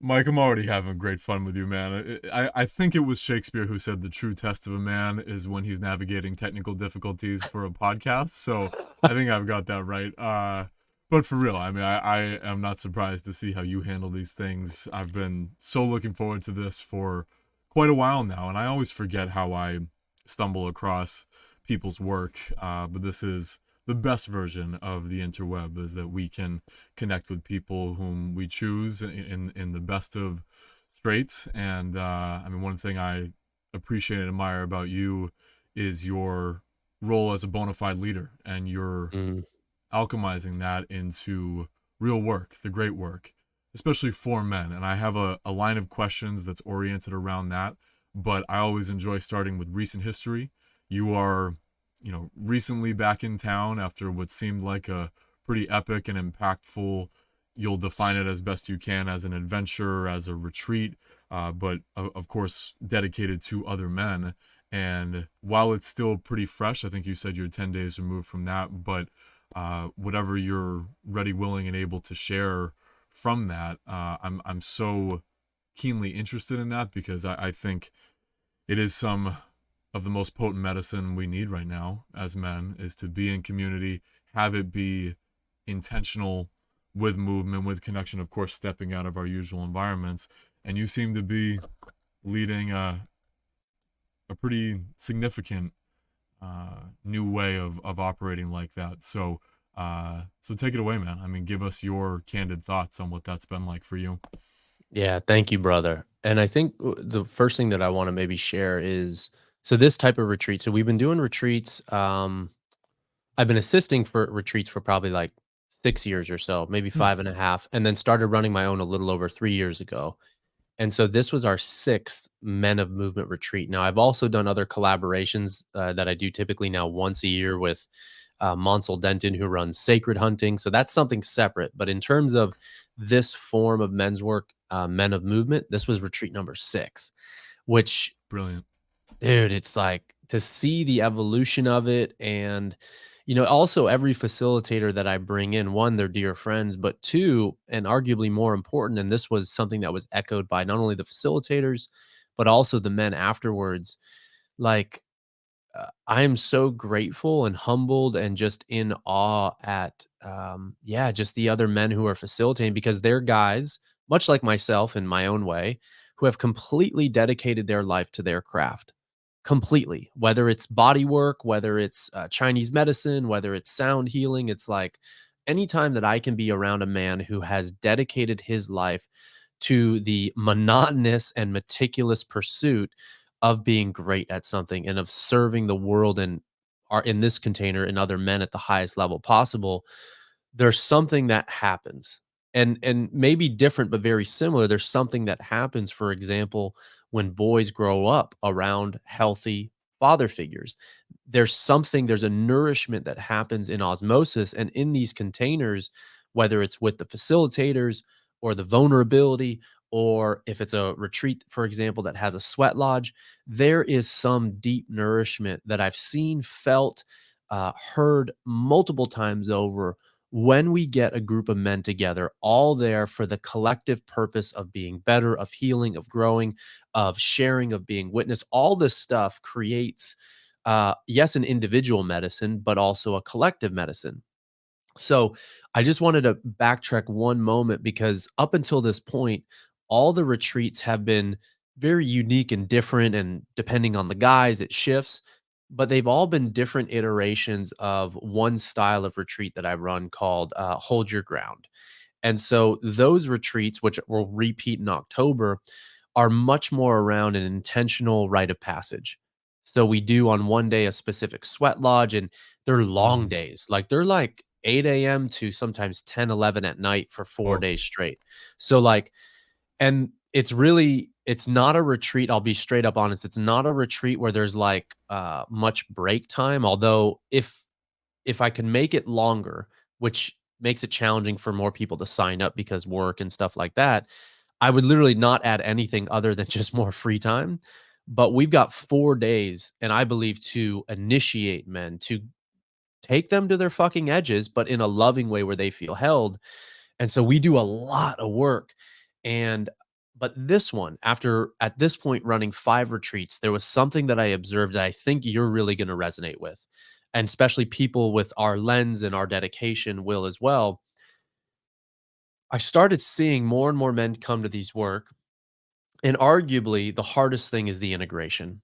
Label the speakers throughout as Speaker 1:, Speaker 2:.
Speaker 1: Mike, I'm already having great fun with you, man. I think it was Shakespeare who said the true test of a man is when he's navigating technical difficulties for a podcast. So I think I've got that right. But for real, I mean, I am not surprised to see how you handle these things. I've been so looking forward to this for quite a while now, and I always forget how I stumble across people's work. But this is the best version of the interweb, is that we can connect with people whom we choose in the best of straits. And I mean, one thing I appreciate and admire about you is your role as a bona fide leader, and you're
Speaker 2: Mm.
Speaker 1: alchemizing that into real work, the great work, especially for men. And I have a line of questions that's oriented around that, but I always enjoy starting with recent history. You are, recently back in town after what seemed like a pretty epic and impactful, you'll define it as best you can, as an adventure, as a retreat, but of course dedicated to other men. And while it's still pretty fresh, I think you said you're 10 days removed from that, but whatever you're ready, willing, and able to share from that, I'm so keenly interested in that, because I think it is some of the most potent medicine we need right now as men, is to be in community, have it be intentional, with movement, with connection, of course, stepping out of our usual environments. And you seem to be leading a pretty significant new way of operating like that. So take it away, man. I mean, give us your candid thoughts on what that's been like for you.
Speaker 2: Yeah, thank you, brother. And I think the first thing that I want to maybe share is so this type of retreat. So we've been doing retreats. I've been assisting for retreats for probably like 6 years or so, maybe
Speaker 1: Hmm.
Speaker 2: 5.5, and then started running my own a little over 3 years ago. And so this was our sixth Men of Movement retreat. Now, I've also done other collaborations that I do typically now once a year with Monsell Denton, who runs Sacred Hunting. So that's something separate. But in terms of this form of men's work, Men of Movement, this was retreat number 6, which,
Speaker 1: Brilliant.
Speaker 2: dude, it's like to see the evolution of it. And, also every facilitator that I bring in, one, they're dear friends, but two, and arguably more important, and this was something that was echoed by not only the facilitators, but also the men afterwards. Like, I am so grateful and humbled and just in awe at, yeah, just the other men who are facilitating, because they're guys, much like myself in my own way, who have completely dedicated their life to their craft. Completely. Whether it's body work, whether it's Chinese medicine, whether it's sound healing, it's like anytime that I can be around a man who has dedicated his life to the monotonous and meticulous pursuit of being great at something and of serving the world and are in this container and other men at the highest level possible, there's something that happens. And maybe different but very similar. There's something that happens, for example, when boys grow up around healthy father figures. There's a nourishment that happens in osmosis and in these containers, whether it's with the facilitators or the vulnerability, or if it's a retreat, for example, that has a sweat lodge, there is some deep nourishment that I've seen, felt, heard multiple times over when we get a group of men together, all there for the collective purpose of being better, of healing, of growing, of sharing, of being witness. All this stuff creates, yes, an individual medicine, but also a collective medicine. So I just wanted to backtrack one moment, because up until this point, all the retreats have been very unique and different. And depending on the guys, it shifts, but they've all been different iterations of one style of retreat that I've run called Hold Your Ground. And so those retreats, which will repeat in October, are much more around an intentional rite of passage. So we do on one day a specific sweat lodge, and they're long
Speaker 1: Mm.
Speaker 2: days. Like they're like 8 a.m. to sometimes 10, 11 at night for four
Speaker 1: Oh,
Speaker 2: days straight. So like, and it's not a retreat. I'll be straight up honest. It's not a retreat where there's like much break time. Although if I can make it longer, which makes it challenging for more people to sign up because work and stuff like that, I would literally not add anything other than just more free time. But we've got 4 days, and I believe to initiate men, to take them to their fucking edges, but in a loving way where they feel held. And so we do a lot of work. And But this one, after at this point running 5 retreats, there was something that I observed that I think you're really gonna resonate with, and especially people with our lens and our dedication will as well. I started seeing more and more men come to these work, and arguably the hardest thing is the integration.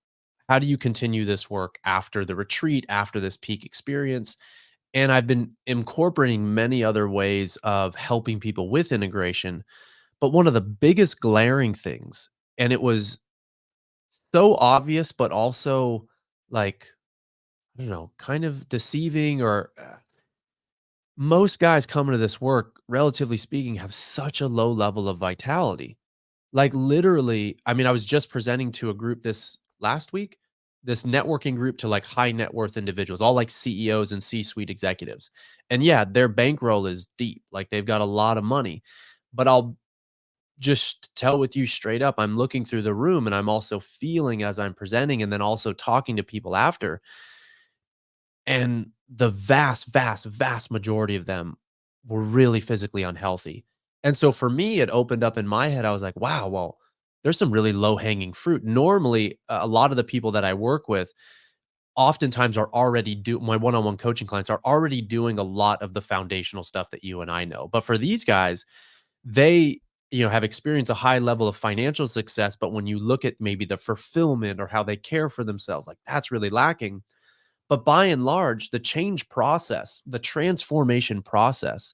Speaker 2: How do you continue this work after the retreat, after this peak experience? And I've been incorporating many other ways of helping people with integration. But one of the biggest glaring things, and it was so obvious, but also like, I don't know, kind of deceiving or most guys coming to this work, relatively speaking, have such a low level of vitality. Like, literally, I mean, I was just presenting to a group this last week, this networking group to, like, high net worth individuals, all, like, CEOs and C-suite executives. And, yeah, their bankroll is deep, like, they've got a lot of money. But I'll just tell with you straight up, I'm looking through the room, and I'm also feeling as I'm presenting and then also talking to people after, and the vast, vast, vast majority of them were really physically unhealthy. And so for me, it opened up in my head. I was like, wow, well, there's some really low hanging fruit. Normally, a lot of the people that I work with oftentimes are already do my one-on-one coaching clients are already doing a lot of the foundational stuff that you and I know. But for these guys, they, have experienced a high level of financial success, but when you look at maybe the fulfillment or how they care for themselves, like that's really lacking. But by and large, the change process, the transformation process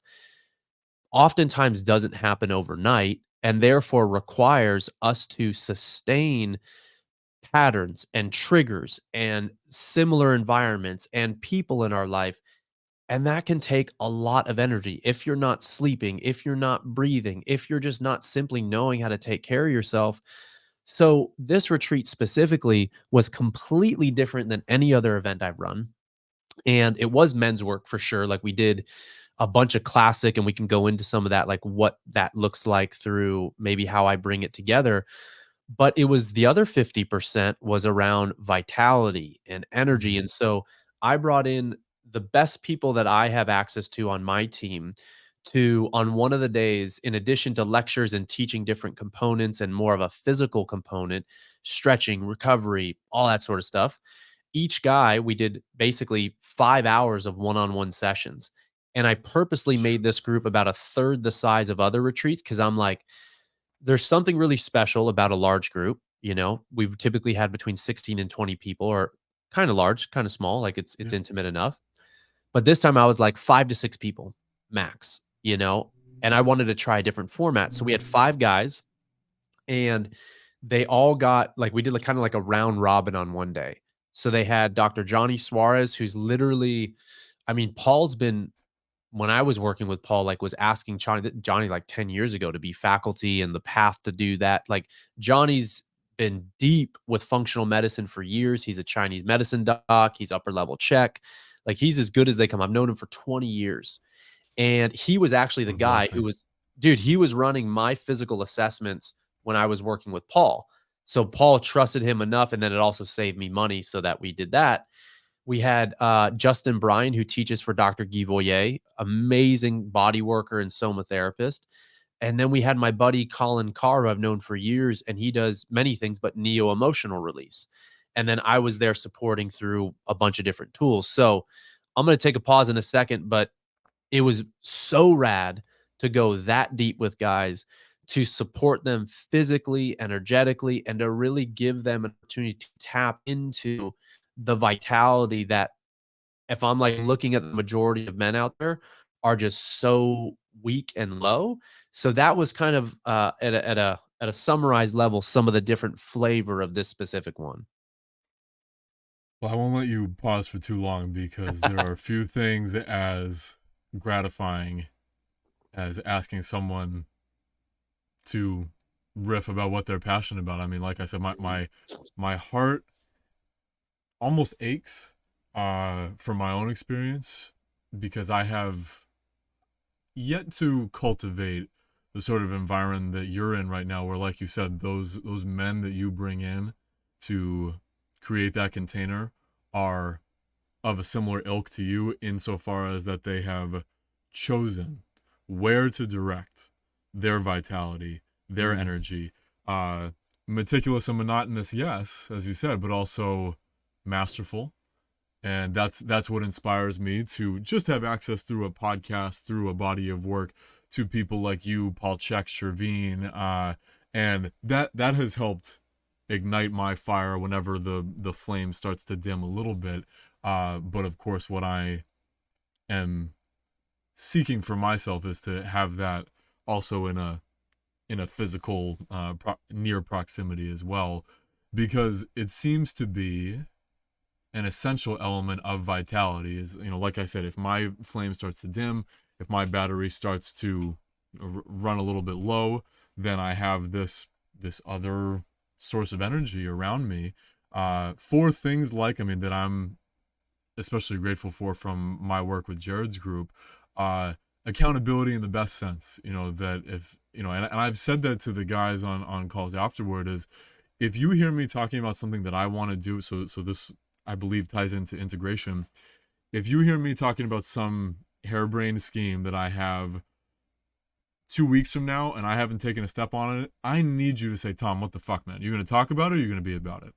Speaker 2: oftentimes doesn't happen overnight and therefore requires us to sustain patterns and triggers and similar environments and people in our life. And that can take a lot of energy if you're not sleeping, if you're not breathing, if you're just not simply knowing how to take care of yourself. So, this retreat specifically was completely different than any other event I've run. And it was men's work for sure. Like we did a bunch of classic, and we can go into some of that, like what that looks like through maybe how I bring it together. But it was the other 50% was around vitality and energy.
Speaker 1: Mhm.
Speaker 2: And so I brought in the best people that I have access to on my team to, on one of the days, in addition to lectures and teaching different components and more of a physical component, stretching, recovery, all that sort of stuff, each guy, we did basically 5 hours of one-on-one sessions, and I purposely made this group about a third the size of other retreats because 'cause I'm like, there's something really special about a large group, We've typically had between 16 and 20 people, or kinda large, kinda small, like it's
Speaker 1: Yeah.
Speaker 2: intimate enough. But this time I was like 5 to 6 people max, and I wanted to try a different format. So we had 5 guys, and they all got like we did like kind of like a round robin on one day. So they had Dr. Johnny Suarez, who's literally, I mean, Paul's been when I was working with Paul, like was asking Johnny like 10 years ago to be faculty and the path to do that. Like Johnny's been deep with functional medicine for years. He's a Chinese medicine doc. He's upper level Czech. Like he's as good as they come. I've known him for 20 years. And he was actually the
Speaker 1: What a
Speaker 2: guy who
Speaker 1: blessing.
Speaker 2: was dude, he was running my physical assessments when I was working with Paul. So Paul trusted him enough, and then it also saved me money so that we did that. We had Justin Bryan, who teaches for Dr. Guy Voyer, amazing body worker and soma therapist. And then we had my buddy Colin Carr, who I've known for years, and he does many things, but neo emotional release. And then I was there supporting through a bunch of different tools. So I'm going to take a pause in a second, but it was so rad to go that deep with guys, to support them physically, energetically, and to really give them an opportunity to tap into the vitality that, if I'm like looking at the majority of men out there, are just so weak and low. So that was kind of at a summarized level some of the different flavor of this specific one.
Speaker 1: Well, I won't let you pause for too long because there are a few things as gratifying as asking someone to riff about what they're passionate about. I mean, like I said, my heart almost aches from my own experience because I have yet to cultivate the sort of environment that you're in right now where, like you said, those men that you bring in to create that container are of a similar ilk to you insofar as that they have chosen where to direct their vitality, their
Speaker 2: Mm.
Speaker 1: energy, Uh, Meticulous and monotonous, yes, as you said, but also masterful. And that's what inspires me to just have access through a podcast, through a body of work, to people like you, Paul Chek, Shervine, and that has helped ignite my fire whenever the flame starts to dim a little bit. But of course, what I am seeking for myself is to have that also in a physical near proximity as well, because it seems to be an essential element of vitality. Is, like I said, if my flame starts to dim, if my battery starts to run a little bit low, then I have this other source of energy around me, for things like, I mean, that I'm especially grateful for from my work with Jared's group, uh, accountability in the best sense. That if, and I've said that to the guys on calls afterward, is if you hear me talking about something that I want to do, so this, I believe, ties into integration. If you hear me talking about some harebrained scheme that I have 2 weeks from now and I haven't taken a step on it, I need you to say, Tom, what the fuck, man? You're going to talk about it or you're going to be about it?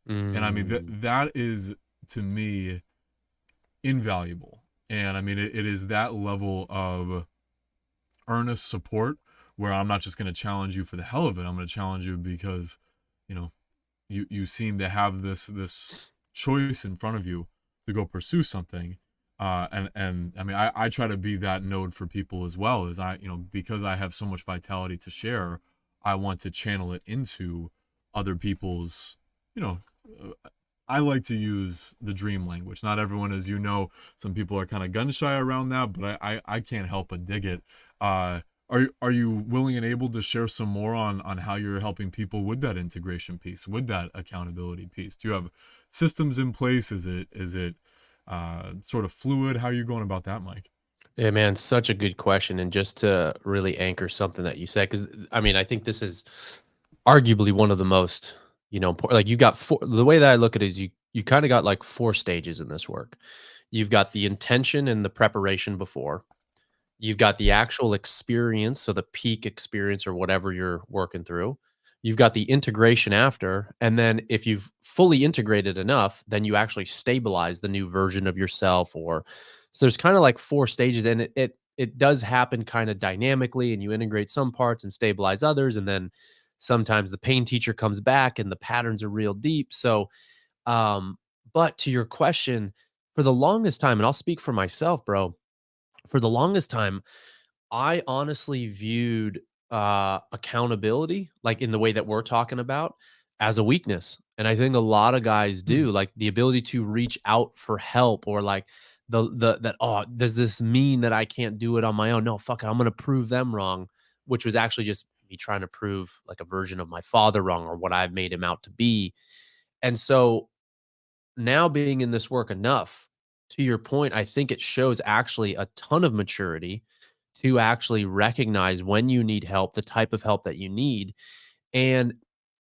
Speaker 1: And I mean,
Speaker 2: Mm.
Speaker 1: that is, to me, invaluable. And I mean, it is that level of earnest support where I'm not just going to challenge you for the hell of it. I'm going to challenge you because, you know, you seem to have this choice in front of you to go pursue something. And I mean, I try to be that node for people as well, as because I have so much vitality to share, I want to channel it into other people's, you know, I like to use the dream language. Not everyone, as you know, some people are kind of gun shy around that, but I can't help but dig it. Are you willing and able to share some more on how you're helping people with that integration piece, with that accountability piece? Do you have systems in place? Is it sort of fluid? How are you going about that, Mike?
Speaker 2: Yeah, man, such a good question. And just to really anchor something that you said, because I mean, I think this is arguably one of the most, like you got four, the way that I look at it is you kind of got like four stages in this work. You've got the intention and the preparation before. You've got the actual experience, so the peak experience or whatever you're working through. You've got the integration after, and then if you've fully integrated enough, then you actually stabilize the new version of yourself. Or so there's kind of like four stages, and it does happen kind of dynamically, and you integrate some parts and stabilize others, and then sometimes the pain teacher comes back and the patterns are real deep. So, um, but to your question, for the longest time, and I'll speak for myself, bro, for the longest time, I honestly viewed accountability, like in the way that we're talking about, as a weakness. And I think a lot of guys
Speaker 1: Hmm.
Speaker 2: do, like the ability to reach out for help, or like the that, oh, does this mean that I can't do it on my own? No, fuck it, I'm gonna prove them wrong, which was actually just me trying to prove like a version of my father wrong, or what I've made him out to be. And so now being in this work enough, to your point, I think it shows actually a ton of maturity to actually recognize when you need help, the type of help that you need. And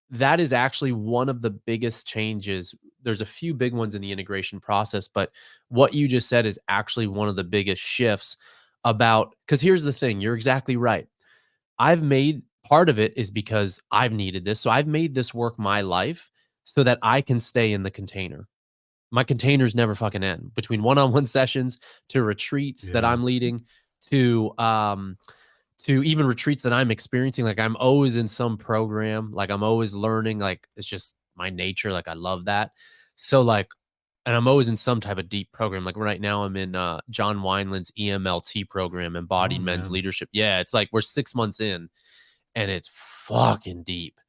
Speaker 2: that is actually one of the biggest changes. There's a few big ones in the integration process, but what you just said is actually one of the biggest shifts about, because here's the thing, you're exactly right. I've made part of it is because I've needed this. So I've made this work my life so that I can stay in the container. My containers never fucking end, between one-on-one sessions to retreats that
Speaker 1: Yeah.
Speaker 2: I'm leading to even retreats that I'm experiencing. Like I'm always in some program, like I'm always learning, like it's just my nature, like I love that. So like, and I'm always in some type of deep program. Like right now I'm in John Wineland's EMLT program,
Speaker 1: Oh
Speaker 2: Embodied Men's
Speaker 1: man.
Speaker 2: Leadership. Yeah, it's like we're 6 months in and it's fucking deep.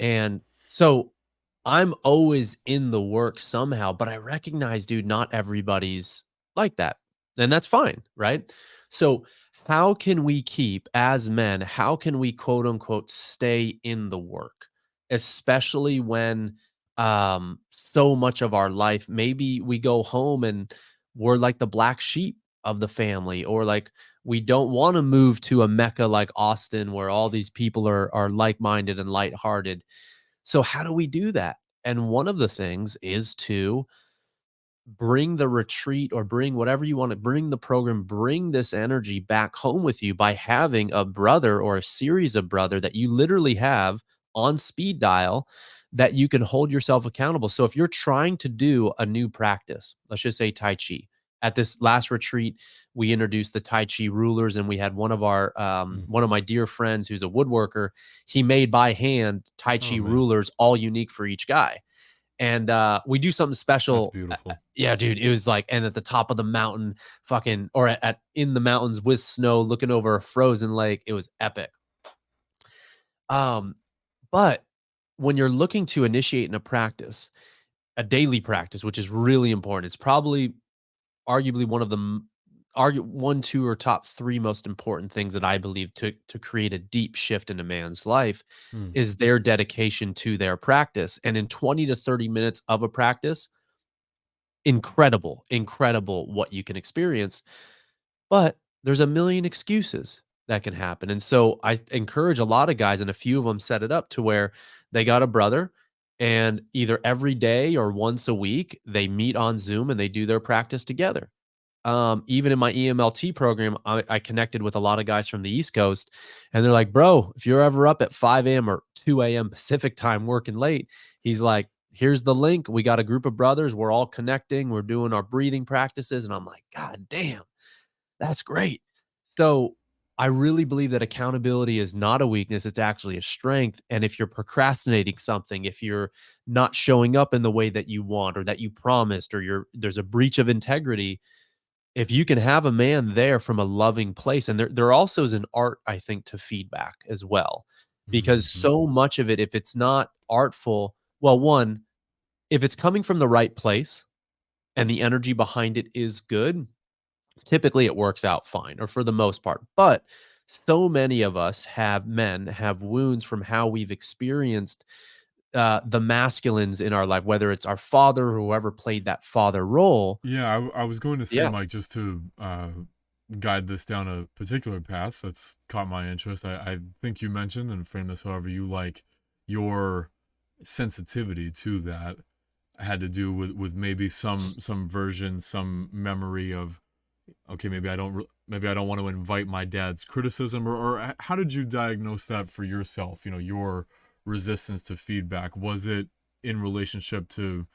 Speaker 2: And so I'm always in the work somehow, but I recognize, dude, not everybody's like that. And that's fine, right? So, how can we keep, as men, how can we quote unquote stay in the work, especially when so much of our life, maybe we go home and we're like the black sheep of the family, or like we don't want to move to a mecca like Austin where all these people are like-minded and lighthearted. So how do we do that? And one of the things is to bring the retreat, or bring whatever you want to bring, the program, bring this energy back home with you by having a brother or a series of brother that you literally have on speed dial that you can hold yourself accountable. So if you're trying to do a new practice, let's just say Tai Chi. At this last retreat, we introduced the Tai Chi rulers, and we had
Speaker 1: Mm.
Speaker 2: one of my dear friends who's a woodworker. He made by hand Tai
Speaker 1: Oh
Speaker 2: Chi
Speaker 1: man,
Speaker 2: rulers, all unique for each guy. And we do something
Speaker 1: that's
Speaker 2: special.
Speaker 1: beautiful.
Speaker 2: Yeah, dude, it was like, and at the top of the mountain, fucking, or at in the mountains with snow, looking over a frozen lake. It was epic. Um, but when you're looking to initiate in a practice, a daily practice, which is really important, it's probably arguably one of the argue one, two, or top three most important things that I believe to create a deep shift in a man's life
Speaker 1: Mm.
Speaker 2: is their dedication to their practice. And in 20 to 30 minutes of a practice, incredible, incredible what you can experience. But there's a million excuses that can happen. And so I encourage a lot of guys, and a few of them set it up to where they got a brother, and either every day or once a week, they meet on Zoom and they do their practice together. Even in my EMLT program, I connected with a lot of guys from the East Coast, and they're like, bro, if you're ever up at 5 a.m. or 2 a.m. Pacific time working late, he's like, here's the link. We got a group of brothers. We're all connecting. We're doing our breathing practices. And I'm like, God damn, that's great. So I really believe that accountability is not a weakness. It's actually a strength. And if you're procrastinating something, if you're not showing up in the way that you want or that you promised, or there's a breach of integrity, if you can have a man there from a loving place, and there also is an art, I think, to feedback as well, because
Speaker 1: Hmm.
Speaker 2: so much of it, if it's not artful, well, one, if it's coming from the right place and the energy behind it is good, typically it works out fine, or for the most part. But so many of us have wounds from how we've experienced the masculines in our life, whether it's our father or whoever played that father role.
Speaker 1: Yeah, I was going to say,
Speaker 2: Yeah.
Speaker 1: Mike, just to guide this down a particular path that's caught my interest. I think you mentioned, and frame this however you like, your sensitivity to that had to do with maybe some version, some memory of, okay, maybe I don't want to invite my dad's criticism, or how did you diagnose that for yourself? You know, your resistance to feedback, was it in relationship to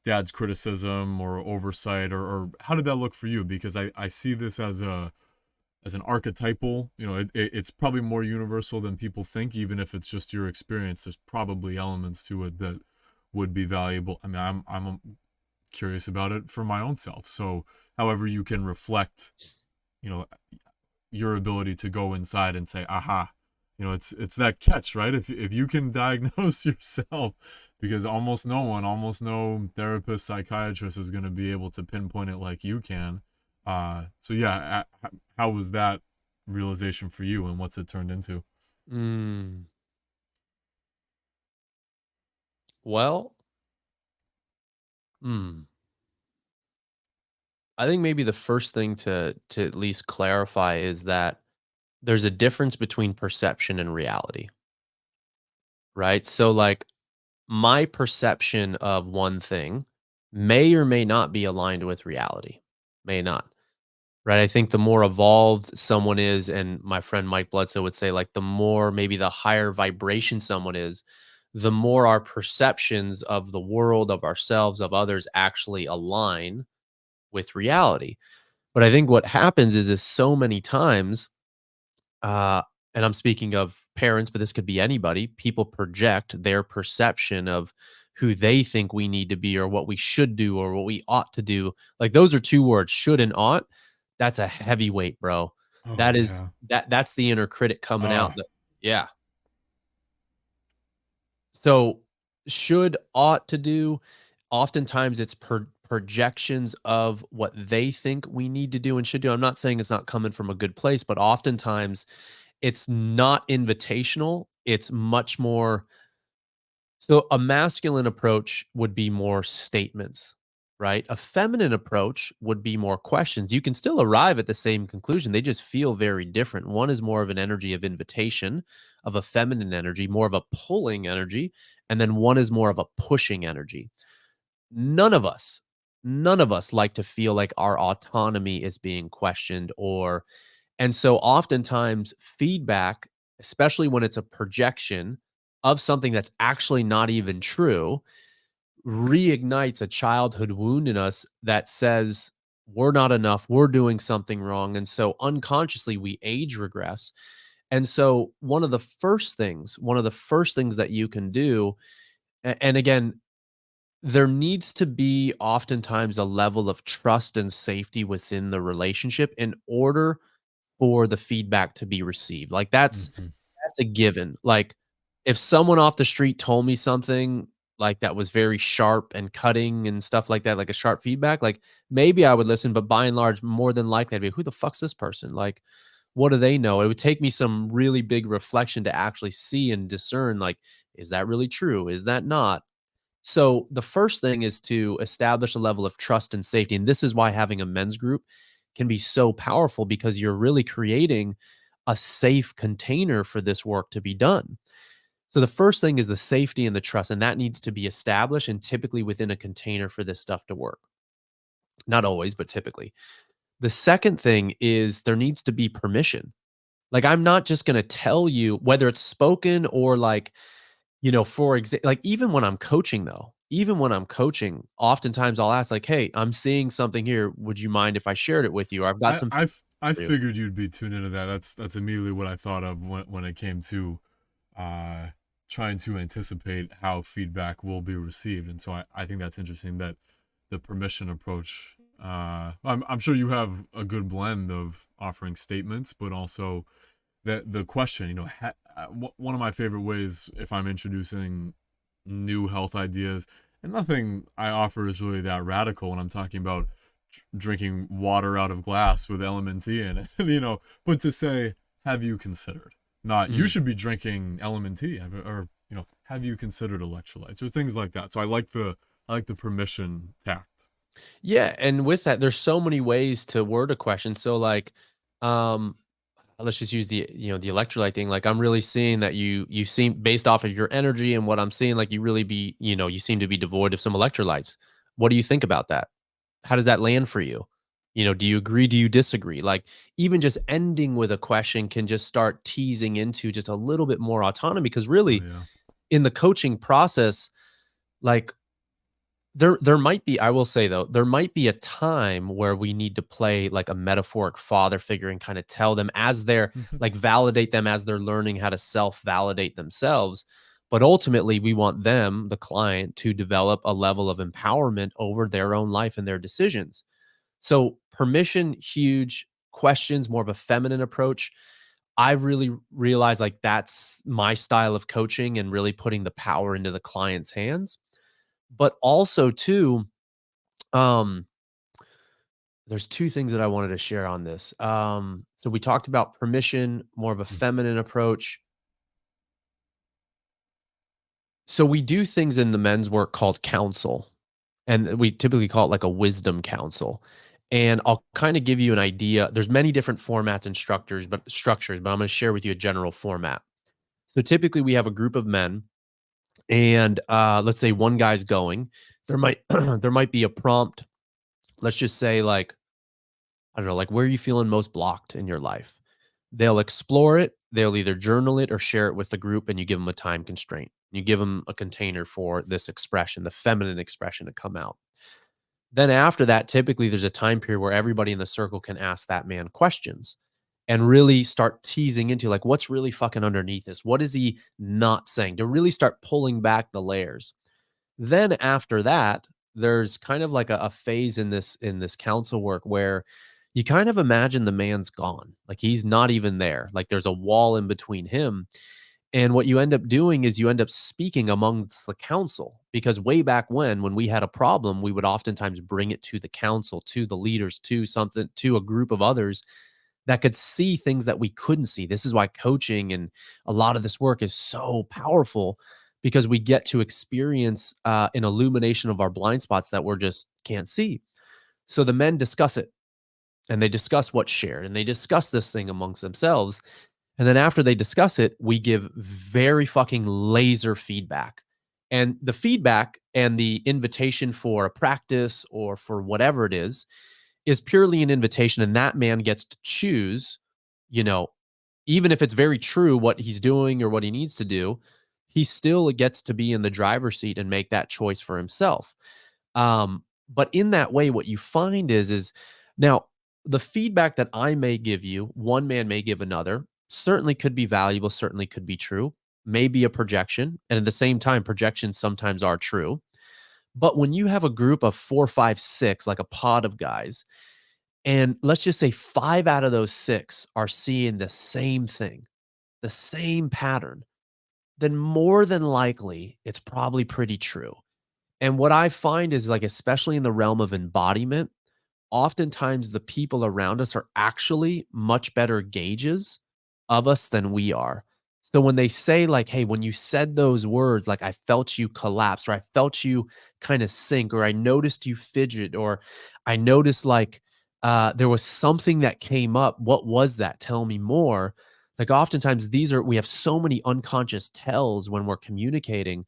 Speaker 1: dad's criticism or oversight, or how did that look for you? Because I see this as an archetypal, you know, it's probably more universal than people think. Even if it's just your experience, there's probably elements to it that would be valuable. I mean, I'm curious about it for my own self. So however you can reflect, you know, your ability to go inside and say, aha, you know, it's that catch, right? If you can diagnose yourself, because almost no therapist, psychiatrist is going to be able to pinpoint it like you can. So yeah, how was that realization for you, and what's it turned into?
Speaker 2: Mm. Well, hmm. I think maybe the first thing to at least clarify is that there's a difference between perception and reality, right? So like my perception of one thing may or may not be aligned with reality. May not. Right? I think the more evolved someone is, and my friend Mike Bledsoe would say, like, the more, maybe the higher vibration someone is, the more our perceptions of the world, of ourselves, of others actually align with reality. But I think what happens is so many times, uh, and I'm speaking of parents, but this could be anybody, people project their perception of who they think we need to be, or what we should do, or what we ought to do. Like, those are two words, should and ought. That's a heavy weight, bro.
Speaker 1: Oh
Speaker 2: That is
Speaker 1: yeah.
Speaker 2: that's the inner critic coming out.
Speaker 1: Ah.
Speaker 2: That, yeah. So, should, ought to do, oftentimes it's projections of what they think we need to do and should do. I'm not saying it's not coming from a good place, but oftentimes it's not invitational. It's much more, so a masculine approach would be more statements, right? A feminine approach would be more questions. You can still arrive at the same conclusion. They just feel very different. One is more of an energy of invitation, of a feminine energy, more of a pulling energy, and then one is more of a pushing energy. None of us, none of us like to feel like our autonomy is being questioned, or, and so oftentimes feedback, especially when it's a projection, of something that's actually not even true reignites a childhood wound in us that says we're not enough, we're doing something wrong. And so unconsciously we age regress. And so one of the first things that you can do, and again, there needs to be oftentimes a level of trust and safety within the relationship in order for the feedback to be received. Like
Speaker 1: Mhm.
Speaker 2: that's a given. Like, if someone off the street told me something, like, that was very sharp and cutting and stuff like that, like a sharp feedback, like, maybe I would listen, but by and large, more than likely, I'd be, "Who the fuck's this person? Like, what do they know?" It would take me some really big reflection to actually see and discern, like, is that really true? Is that not? So, the first thing is to establish a level of trust and safety, and this is why having a men's group can be so powerful because you're really creating a safe container for this work to be done. So the first thing is the safety and the trust, and that needs to be established and typically within a container for this stuff to work. Not always, but typically. The second thing is there needs to be permission. Like, I'm not just going to tell you whether it's spoken or like, for example, like even when I'm coaching though, even when I'm coaching, oftentimes I'll ask like, "Hey, I'm seeing something here. Would you mind if I shared it with you? Or I've got
Speaker 1: I
Speaker 2: some
Speaker 1: I
Speaker 2: for you."
Speaker 1: figured you'd be tuned into that. That's immediately what I thought of when it came to uh, trying to anticipate how feedback will be received. And so I think that's interesting that the permission approach. I'm sure you have a good blend of offering statements, but also that the question. One of my favorite ways if I'm introducing new health ideas, and nothing I offer is really that radical when I'm talking about drinking water out of glass with LMNT in it, but to say, have you considered? Not you
Speaker 2: Mhm.
Speaker 1: should be drinking LMNT, or have you considered electrolytes or things like that. So I like the permission tact.
Speaker 2: Yeah, and with that, there's so many ways to word a question. So like, um, let's just use the electrolyte thing. Like, I'm really seeing that you seem based off of your energy and what I'm seeing, like you really you seem to be devoid of some electrolytes. What do you think about that? How does that land for you? Do you agree? Do you disagree? Like, even just ending with a question can just start teasing into just a little bit more autonomy because
Speaker 1: Oh
Speaker 2: really
Speaker 1: yeah.
Speaker 2: in the coaching process, like there might be, I will say though, there might be a time where we need to play like a metaphoric father figure and kind of tell them as they're like validate them as they're learning how to self-validate themselves. But ultimately, we want them, the client, to develop a level of empowerment over their own life and their decisions. So permission, huge. Questions, more of a feminine approach. I've really realized like that's my style of coaching and really putting the power into the client's hands. But also too, um, there's 2 things that I wanted to share on this. So we talked about permission, more of a feminine approach. So we do things in the men's work called counsel, and we typically call it like a wisdom council. And I'll kind of give you an idea. There's many different formats and structures, but I'm going to share with you a general format. So typically we have a group of men, and let's say one guy's going. There might there might be a prompt. Let's just say like, I don't know, like, where are you feeling most blocked in your life? They'll explore it. They'll either journal it or share it with the group, and you give them a time constraint. You give them a container for this expression, the feminine expression to come out. Then after that, typically there's a time period where everybody in the circle can ask that man questions and really start teasing into like what's really fucking underneath this. What is he not saying? To really start pulling back the layers. Then after that, there's kind of like a phase in this council work where you kind of imagine the man's gone. Like, he's not even there. Like, there's a wall in between him. And what you end up doing is you end up speaking amongst the council because way back when we had a problem, we would oftentimes bring it to the council, to the leaders, to something, to a group of others that could see things that we couldn't see. This is why coaching and a lot of this work is so powerful because we get to experience an illumination of our blind spots that we're just can't see. So the men discuss it and they discuss what's shared and they discuss this thing amongst themselves. And then after they discuss it, we give very fucking laser feedback. And the feedback and the invitation for a practice or for whatever it is purely an invitation. And that man gets to choose, you know, even if it's very true what he's doing or what he needs to do, he still gets to be in the driver's seat and make that choice for himself. But in that way, what you find is now the feedback that I may give you, one man may give another, certainly could be valuable, certainly could be true, may be a projection. And at the same time, projections sometimes are true. But when you have a group of four, five, six, like a pod of guys, and let's just say five out of those six are seeing the same thing, the same pattern, then more than likely it's probably pretty true. And what I find is like, especially in the realm of embodiment, oftentimes the people around us are actually much better gauges of us than we are. So when they say like, "Hey, when you said those words, like I felt you collapse or I felt you kind of sink or I noticed you fidget or I noticed like there was something that came up. What was that? Tell me more." Like oftentimes we have so many unconscious tells when we're communicating,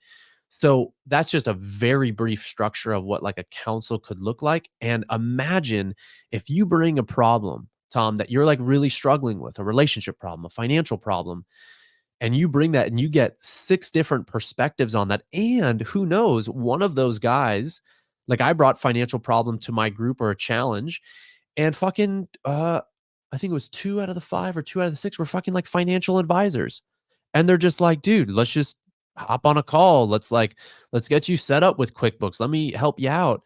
Speaker 2: so that's just a very brief structure of what like a council could look like. And imagine if you bring a problem, Tom, that you're like really struggling with, a relationship problem, a financial problem, and you bring that and you get six different perspectives on that. And who knows, one of those guys, like I brought financial problem to my group or a challenge, and fucking I think it was two out of the five or two out of the six were fucking like financial advisors. And they're just like, dude, let's just hop on a call. Let's get you set up with QuickBooks. Let me help you out.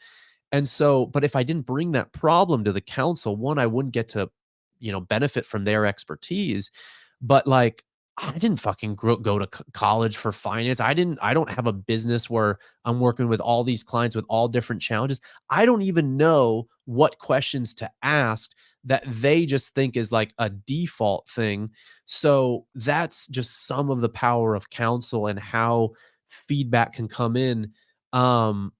Speaker 2: And so, but if I didn't bring that problem to the council, one, I wouldn't get to, benefit from their expertise. But like, I didn't fucking go to college for finance. I don't have a business where I'm working with all these clients with all different challenges. I don't even know what questions to ask that they just think is like a default thing. So that's just some of the power of counsel and how feedback can come in. Um,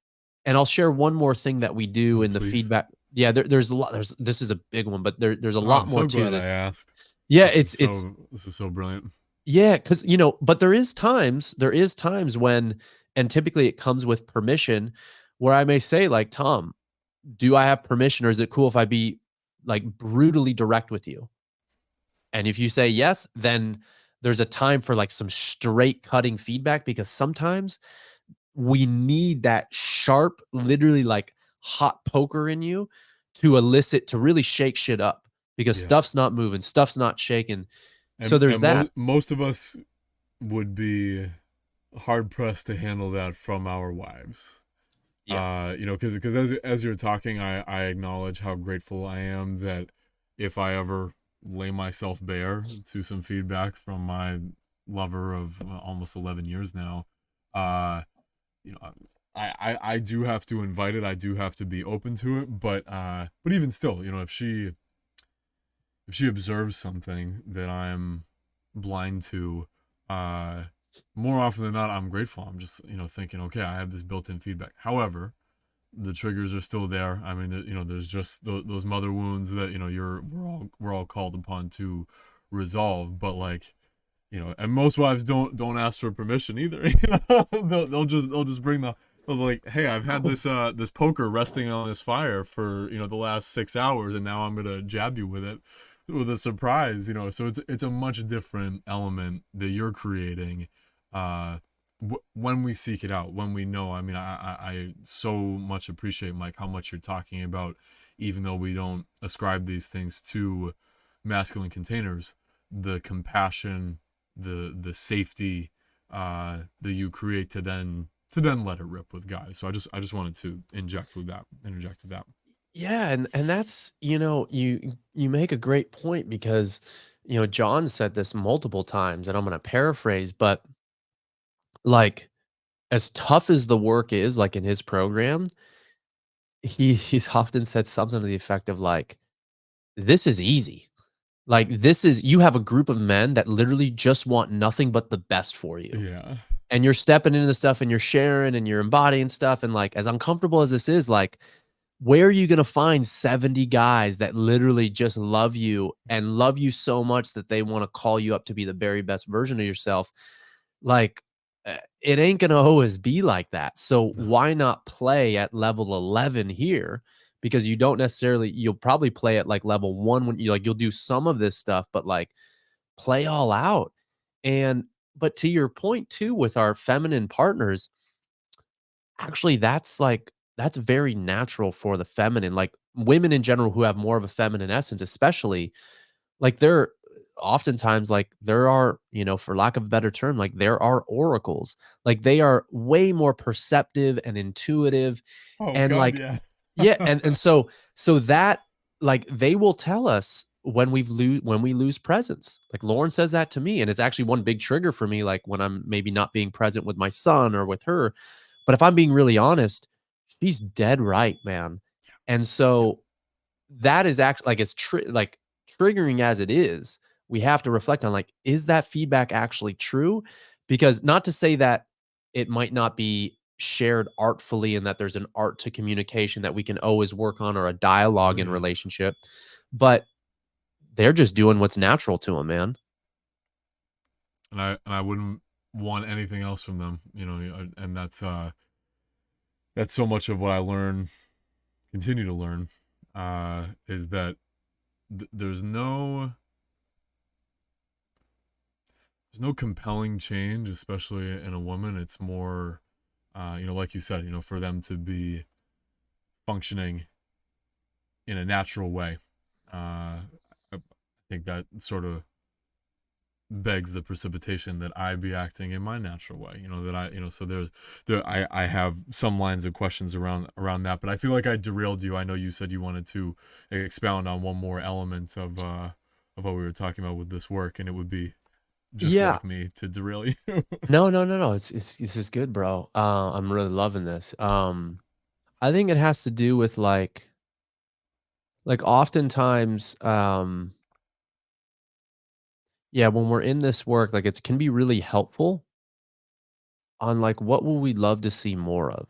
Speaker 2: and I'll share one more thing that we do
Speaker 1: Oh,
Speaker 2: in the
Speaker 1: please.
Speaker 2: feedback. Yeah, there's a lot. This is a big one, but there's a
Speaker 1: Oh,
Speaker 2: lot
Speaker 1: I'm
Speaker 2: more
Speaker 1: so
Speaker 2: to
Speaker 1: glad I
Speaker 2: this.
Speaker 1: asked.
Speaker 2: Yeah, it's
Speaker 1: This is so brilliant.
Speaker 2: yeah, because but there is times when, and typically it comes with permission, where I may say like, Tom, do I have permission, or is it cool if I be like brutally direct with you? And if you say yes, then there's a time for like some straight cutting feedback, because sometimes we need that sharp, literally like hot poker in you to really shake shit up, because
Speaker 1: Yeah.
Speaker 2: stuff's not moving, stuff's not shaking. So
Speaker 1: And
Speaker 2: there's that.
Speaker 1: most of us would be hard pressed to handle that from our wives.
Speaker 2: Yeah.
Speaker 1: Because as you're talking, I acknowledge how grateful I am that if I ever lay myself bare to some feedback from my lover of almost 11 years now, uh, you know, I do have to invite it. I do have to be open to it. But even still, if she observes something that I'm blind to, uh, more often than not, I'm grateful. I'm just thinking, okay, I have this built-in feedback. However, the triggers are still there. I mean, there's just those mother wounds that we're all called upon to resolve. But like, and most wives don't ask for permission either. They'll just bring they'll like, hey, I've had this poker resting on this fire for the last 6 hours, and now I'm gonna jab you with a surprise. So it's a much different element that you're creating. Uh, when we seek it out, when we know. I mean, I so much appreciate, Mike, how much you're talking about, even though we don't ascribe these things to masculine containers, the compassion, the safety that you create to then let it rip with guys. So I just wanted to interject with that.
Speaker 2: Yeah, and that's, you make a great point, because John said this multiple times, and I'm going to paraphrase, but like, as tough as the work is, like in his program, he's often said something to the effect of like, this is easy. Like, this is, you have a group of men that literally just want nothing but the best for you.
Speaker 1: Yeah.
Speaker 2: And you're stepping into the stuff and you're sharing and you're embodying stuff. And like, as uncomfortable as this is, like, where are you going to find 70 guys that literally just love you and love you so much that they want to call you up to be the very best version of yourself? Like, it ain't going to always be like that. So
Speaker 1: No.
Speaker 2: why not play at level 11 here? Because you'll probably play at like level 1 when you'll do some of this stuff, but like, play all out. And but to your point too, with our feminine partners, actually, that's very natural for the feminine, like, women in general who have more of a feminine essence, especially, like, there oftentimes, like, there are, for lack of a better term, like, there are oracles. Like, they are way more perceptive and intuitive,
Speaker 1: Oh
Speaker 2: and,
Speaker 1: God,
Speaker 2: like,
Speaker 1: yeah.
Speaker 2: yeah, and so that, like, they will tell us when we lose presence. Like, Lauren says that to me, and it's actually one big trigger for me, like, when I'm maybe not being present with my son or with her. But if I'm being really honest, she's dead right, man. And
Speaker 1: Yep.
Speaker 2: so that is actually, like, like, triggering as it is, we have to reflect on, like, is that feedback actually true? Because not to say that it might not be shared artfully and that there's an art to communication that we can always work on, or a dialogue
Speaker 1: There
Speaker 2: in
Speaker 1: is.
Speaker 2: relationship, but they're just doing what's natural to them, man.
Speaker 1: And I wouldn't want anything else from them, and that's so much of what I learn, continue to learn, is that there's no compelling change, especially in a woman. It's more, like you said, for them to be functioning in a natural way. I think that sort of begs the precipitation that I be acting in my natural way. That so I have some lines of questions around that, but I feel like I derailed you. I know you said you wanted to expound on one more element of what we were talking about with this work, and it would be just
Speaker 2: Yeah.
Speaker 1: like me to derail you.
Speaker 2: No, no, no, no. It's this is good, bro. I'm really loving this. I think it has to do with like oftentimes, yeah, when we're in this work, like, it can be really helpful on, like, what will we love to see more of.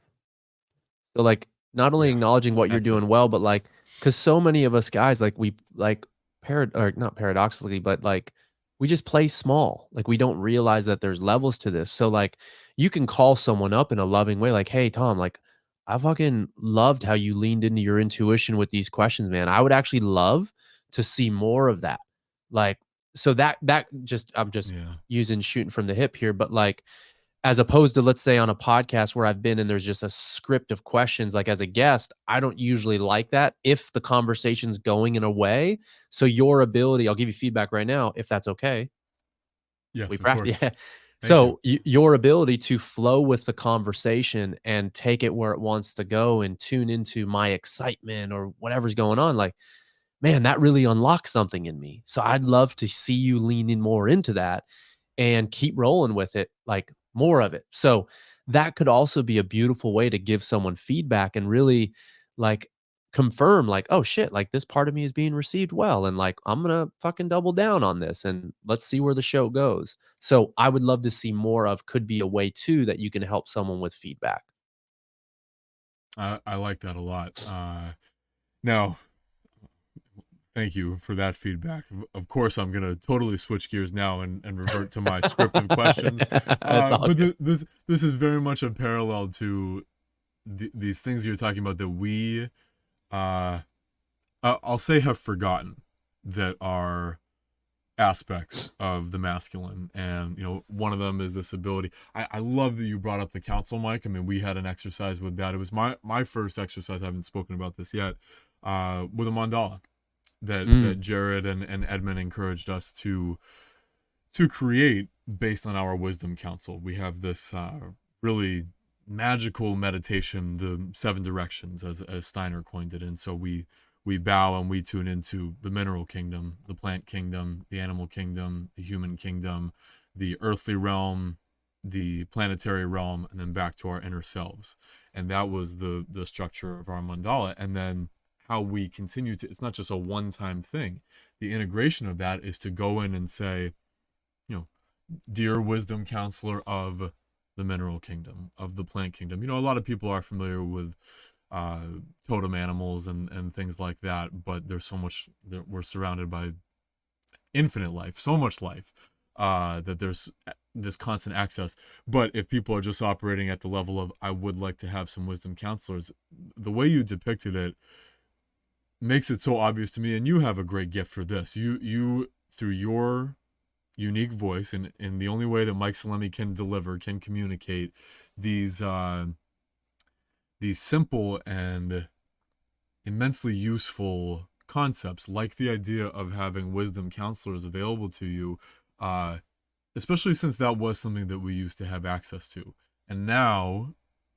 Speaker 2: So, like, not only
Speaker 1: Yeah,
Speaker 2: acknowledging what you're
Speaker 1: that's it.
Speaker 2: doing well, but, like, because so many of us guys, like, we, like, or not paradoxically, but, like, we just play small. Like, we don't realize that there's levels to this. So, like, you can call someone up in a loving way, like, "Hey, Tom, like, I fucking loved how you leaned into your intuition with these questions, man. I would actually love to see more of that." Like, so that just, I'm just
Speaker 1: Yeah.
Speaker 2: using shooting from the hip here, but, like, as opposed to, let's say, on a podcast where I've been and there's just a script of questions, like, as a guest, I don't usually like that if the conversation's going in a way. So your ability, I'll give you feedback right now, if that's okay. We
Speaker 1: Yes, of
Speaker 2: practice,
Speaker 1: course.
Speaker 2: yeah.
Speaker 1: Thank you.
Speaker 2: So your ability to flow with the conversation and take it where it wants to go and tune into my excitement or whatever's going on, like, man, that really unlocks something in me. So I'd love to see you lean in more into that and keep rolling with it, like, more of it. So that could also be a beautiful way to give someone feedback and really, like, confirm, like, oh shit, like, this part of me is being received well, and, like, I'm gonna fucking double down on this and let's see where the show goes. So I would love to see more of, could be a way too that you can help someone with feedback.
Speaker 1: I like that a lot. Now, thank you for that feedback. Of course, I'm gonna totally switch gears now and revert to my scripted questions.
Speaker 2: That's all
Speaker 1: But
Speaker 2: good.
Speaker 1: this is very much a parallel to these things you're talking about that we, uh, I'll say, have forgotten, that are aspects of the masculine. And one of them is this ability. I love that you brought up the council mic. I mean, we had an exercise with that. It was my first exercise. I haven't spoken about this yet, with a mandala that
Speaker 2: Mm.
Speaker 1: Jared and Edmund encouraged us to create based on our wisdom council. We have this really magical meditation, the seven directions, as Steiner coined it. And so we bow and we tune into the mineral kingdom, the plant kingdom, the animal kingdom, the human kingdom, the earthly realm, the planetary realm, and then back to our inner selves. And that was the structure of our mandala. And then how we continue to, it's not just a one-time thing. The integration of that is to go in and say, you know, dear wisdom counselor of the mineral kingdom, of the plant kingdom. A lot of people are familiar with uh, totem animals and things like that, but there's so much that we're surrounded by infinite life, so much life, that there's this constant access. But if people are just operating at the level of, I would like to have some wisdom counselors, the way you depicted it makes it so obvious to me. And you have a great gift for this. You through your unique voice, and in the only way that Mike Salemi can deliver, can communicate these simple and immensely useful concepts, like the idea of having wisdom counselors available to you, uh, especially since that was something that we used to have access to. And now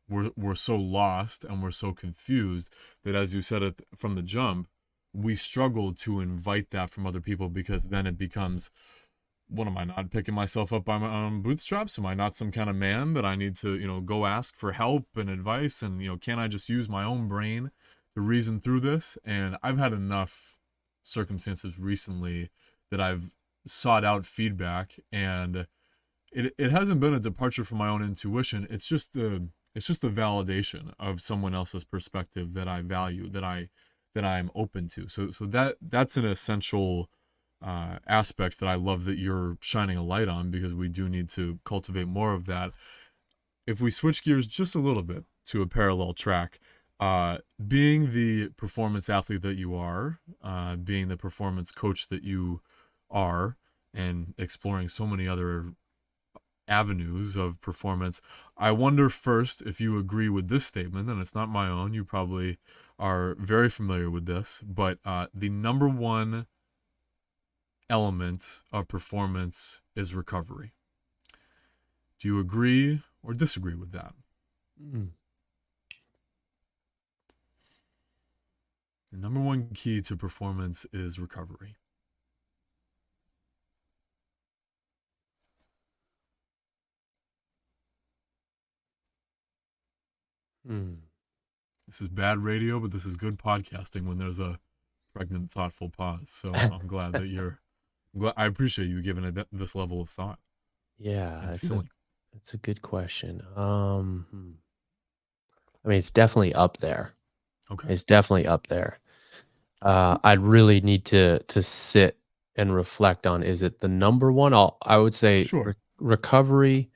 Speaker 1: we're so lost and we're so confused that, as you said it from the jump, we struggle to invite that from other people, because then it becomes, what am I, not picking myself up by my own bootstraps? Am I not some kind of man that I need to, go ask for help and advice? And, can I just use my own brain to reason through this? And I've had enough circumstances recently that I've sought out feedback, and it hasn't been a departure from my own intuition. It's just the validation of someone else's perspective that I value, that I'm open to. So that's an essential aspect that I love that you're shining a light on, because we do need to cultivate more of that. If we switch gears just a little bit to a parallel track, being the performance athlete that you are, being the performance coach that you are, and exploring so many other avenues of performance, I wonder first if you agree with this statement, and it's not my own. You probably are very familiar with this, but the number one element of performance is recovery. Do you agree or disagree with that?
Speaker 2: Mm.
Speaker 1: The number one key to performance is recovery.
Speaker 2: Mm.
Speaker 1: This is bad radio, but this is good podcasting when there's a pregnant, thoughtful pause. So I'm glad that I appreciate you giving it this level of thought
Speaker 2: Yeah,
Speaker 1: and
Speaker 2: it's a
Speaker 1: feeling.
Speaker 2: it's a good question. I mean, it's definitely up there.
Speaker 1: Okay.
Speaker 2: It's definitely up there. I'd really need to sit and reflect on, is it the number one? I would say
Speaker 1: Sure.
Speaker 2: recovery,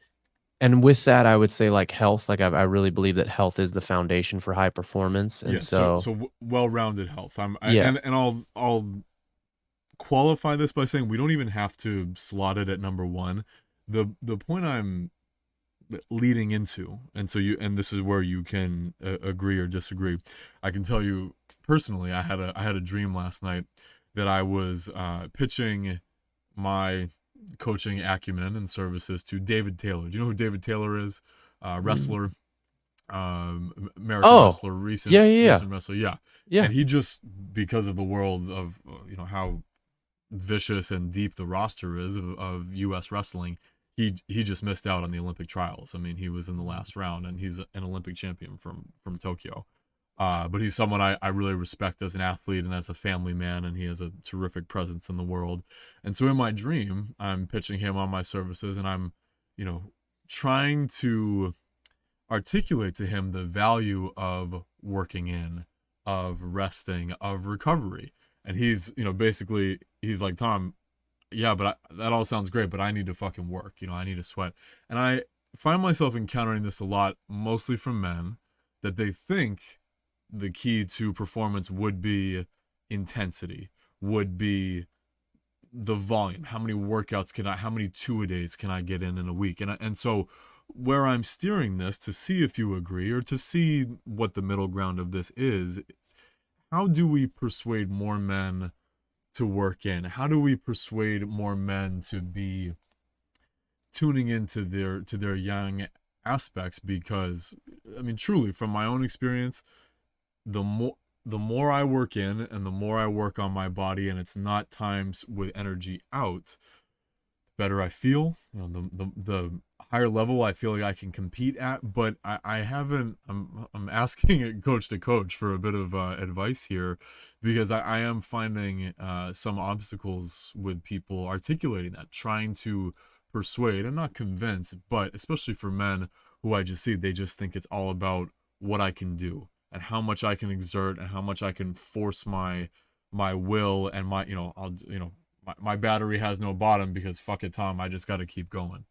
Speaker 2: and with that, I would say like health. Like I really believe that health is the foundation for high performance, and
Speaker 1: Yeah. So
Speaker 2: so
Speaker 1: so well-rounded health.
Speaker 2: yeah.
Speaker 1: And I'll qualify this by saying we don't even have to slot it at number one. The point I'm leading into, and this is where you can agree or disagree. I can tell you personally, I had a dream last night that I was pitching my coaching acumen and services to David Taylor. Do you know who David Taylor is?
Speaker 2: Mm.
Speaker 1: Wrestler, American
Speaker 2: Oh,
Speaker 1: wrestler,
Speaker 2: yeah,
Speaker 1: recent
Speaker 2: yeah, yeah,
Speaker 1: recent wrestler. Yeah,
Speaker 2: yeah.
Speaker 1: and he just, because of the world of how vicious and deep the roster is of U.S. wrestling, he just missed out on the Olympic trials. I mean, he was in the
Speaker 2: Mm.
Speaker 1: last round, and he's an Olympic champion from Tokyo. But he's someone I really respect as an athlete and as a family man, and he has a terrific presence in the world. And so in my dream, I'm pitching him on my services, and I'm, you know, trying to articulate to him the value of working in, of resting, of recovery. And he's, basically, he's like, Tom, yeah, but that all sounds great, but I need to fucking work. I need to sweat. And I find myself encountering this a lot, mostly from men, that they think the key to performance would be intensity, would be the volume. How many workouts how many two-a-days can I get in a week? And so where I'm steering this, to see if you agree or to see what the middle ground of this is, how do we persuade more men to work in? How do we persuade more men to be tuning into their young aspects? Because I mean, truly, from my own experience, the more I work in and the more I work on my body, and it's not times with energy out, the better I feel. The higher level I feel like I can compete at. But I haven't. I'm asking it coach to coach for a bit of advice here, because I am finding some obstacles with people articulating that, trying to persuade and not convince, but especially for men who I just see, they just think it's all about what I can do and how much I can exert and how much I can force my will and my I'll my battery has no bottom, because fuck it, Tom, I just got to keep going.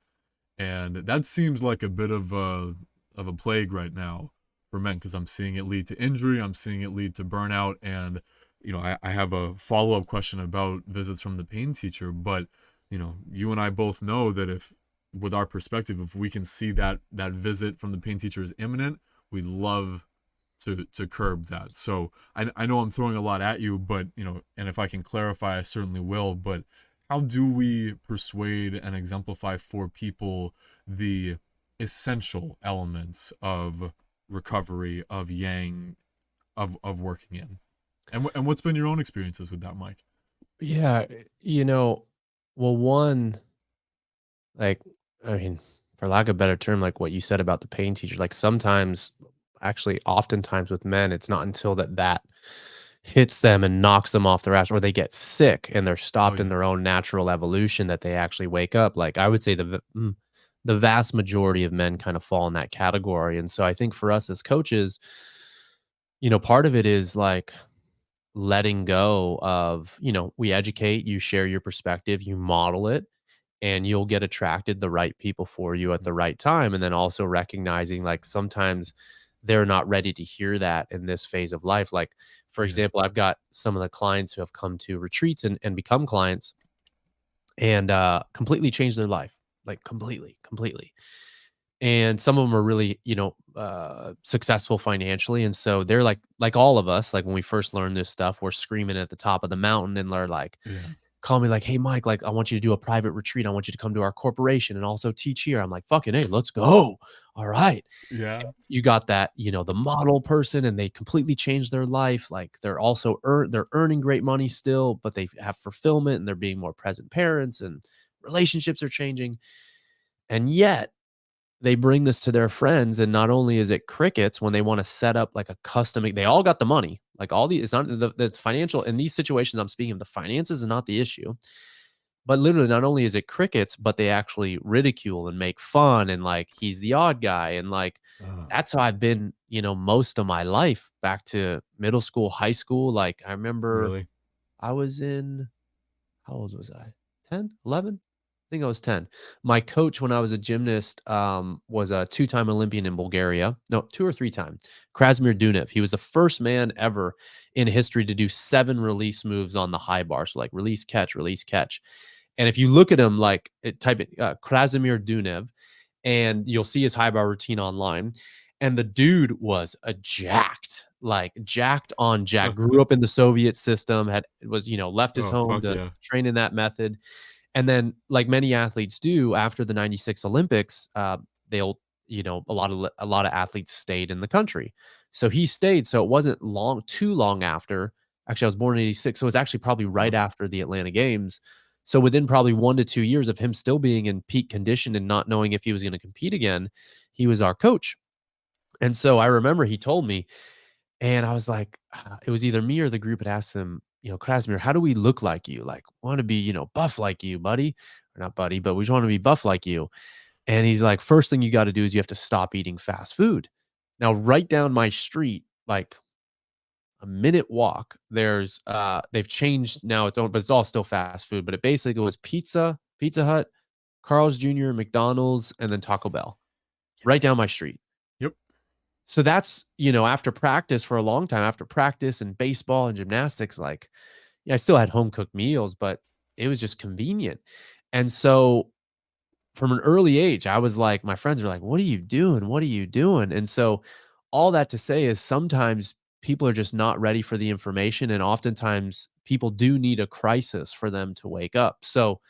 Speaker 1: And that seems like a bit of a plague right now for men, because I'm seeing it lead to injury, I'm seeing it lead to burnout. And I have a follow-up question about visits from the pain teacher, but you and I both know that if, with our perspective, if we can see that visit from the pain teacher is imminent, we love to curb that. So I know I'm throwing a lot at you, but and if I can clarify, I certainly will. But how do we persuade and exemplify for people the essential elements of recovery, of yang, of working in? And what's been your own experiences with that, Mike?
Speaker 2: Yeah, well, one, like, I mean, for lack of a better term, like what you said about the pain teacher, like sometimes, actually, oftentimes with men, it's not until that hits them and knocks them off their ass, or they get sick and they're
Speaker 1: Oh
Speaker 2: stopped in
Speaker 1: yeah,
Speaker 2: their own natural evolution that they actually wake up. Like I would say the vast majority of men kind of fall in that category. And so I think for us as coaches, part of it is like letting go of, we educate, you share your perspective, you model it, and you'll get attracted the right people for you at the right time. And then also recognizing like sometimes they're not ready to hear that in this phase of life. Like, for
Speaker 1: yeah,
Speaker 2: example, I've got some of the clients who have come to retreats and become clients and completely changed their life, like completely. And some of them are really, successful financially. And so they're like all of us, like when we first learned this stuff, we're screaming at the top of the mountain and they're like,
Speaker 1: yeah,
Speaker 2: call me like, "Hey, Mike, like, I want you to do a private retreat. I want you to come to our corporation and also teach here." I'm like, "Fucking A, let's go. All right."
Speaker 1: yeah.
Speaker 2: You got that, the model person and they completely changed their life. Like they're earning great money still, but they have fulfillment and they're being more present parents and relationships are changing. And yet they bring this to their friends, and not only is it crickets when they wanna set up like a custom, they all got the money, like all the it's not the financial in these situations I'm speaking of, the finances is not the issue. But literally, not only is it crickets, but they actually ridicule and make fun and, like, he's the odd guy, and, like,
Speaker 1: Uh,
Speaker 2: that's how I've been, most of my life back to middle school, high school. Like, I remember
Speaker 1: really?
Speaker 2: I was in how old was I? 10, 11. I think I was 10. My coach when I was a gymnast, was a two-time Olympian in Bulgaria. No, 2 or 3 time. Krasimir Dunev. He was the first man ever in history to do 7 release moves on the high bar. So, like, release, catch, release, catch. And if you look at him, like, type it, Krasimir Dunev, and you'll see his high bar routine online. And the dude was a jacked, like jacked on jack. Grew up in the Soviet system, left his
Speaker 1: Oh
Speaker 2: home
Speaker 1: fuck
Speaker 2: to
Speaker 1: yeah.
Speaker 2: train in that method. And then, like many athletes do, after the '96 Olympics, they'll, a lot of athletes stayed in the country. So he stayed. So it wasn't too long after. Actually, I was born in '86, so it was actually probably right
Speaker 1: Yep.
Speaker 2: after the Atlanta Games. So within probably 1 to 2 years of him still being in peak condition and not knowing if he was going to compete again, he was our coach. And so I remember he told me, and I was like, it was either me or the group had asked him, Krasimir, how do we look like you? Like, want to be, buff like you, buddy, or not buddy, but we just want to be buff like you. And he's like, first thing you got to do is you have to stop eating fast food. Now, right down my street, like a minute walk, they've changed now its own, but it's all still fast food. But it basically was pizza, Pizza Hut, Carl's Jr., McDonald's, and then Taco Bell right down my street.
Speaker 1: Yep.
Speaker 2: So that's, after practice for a long time, after practice and baseball and gymnastics, like, yeah, I still had home cooked meals, but it was just convenient. And so from an early age, I was like, my friends were like, "What are you doing? What are you doing?" And so all that to say is sometimes people are just not ready for the information. And oftentimes people do need a crisis for them to wake up. So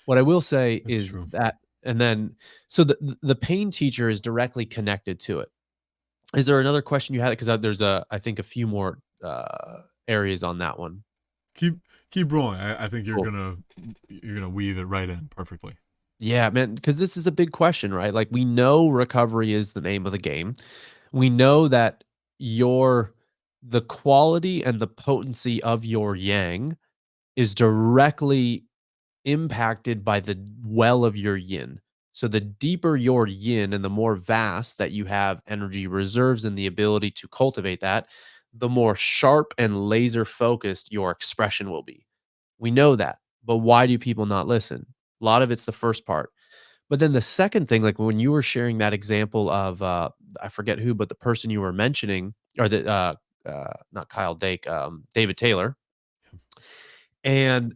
Speaker 2: what I will say
Speaker 1: That's
Speaker 2: is
Speaker 1: true.
Speaker 2: that, and then, so the pain teacher is directly connected to it. Is there another question you had? Because there's I think a few more areas on that one.
Speaker 1: Keep keep rolling. I think
Speaker 2: Cool.
Speaker 1: you're gonna weave it right in perfectly.
Speaker 2: Yeah, man, because this is a big question, right? Like we know recovery is the name of the game. We know that your the quality and the potency of your yang is directly impacted by the well of your yin. So the deeper your yin and the more vast that you have energy reserves and the ability to cultivate that, the more sharp and laser focused your expression will be. We know that. But why do people not listen? A lot of it's the first part. But then the second thing, like when you were sharing that example of I forget who, but the person you were mentioning, or the not Kyle Dake, David Taylor, and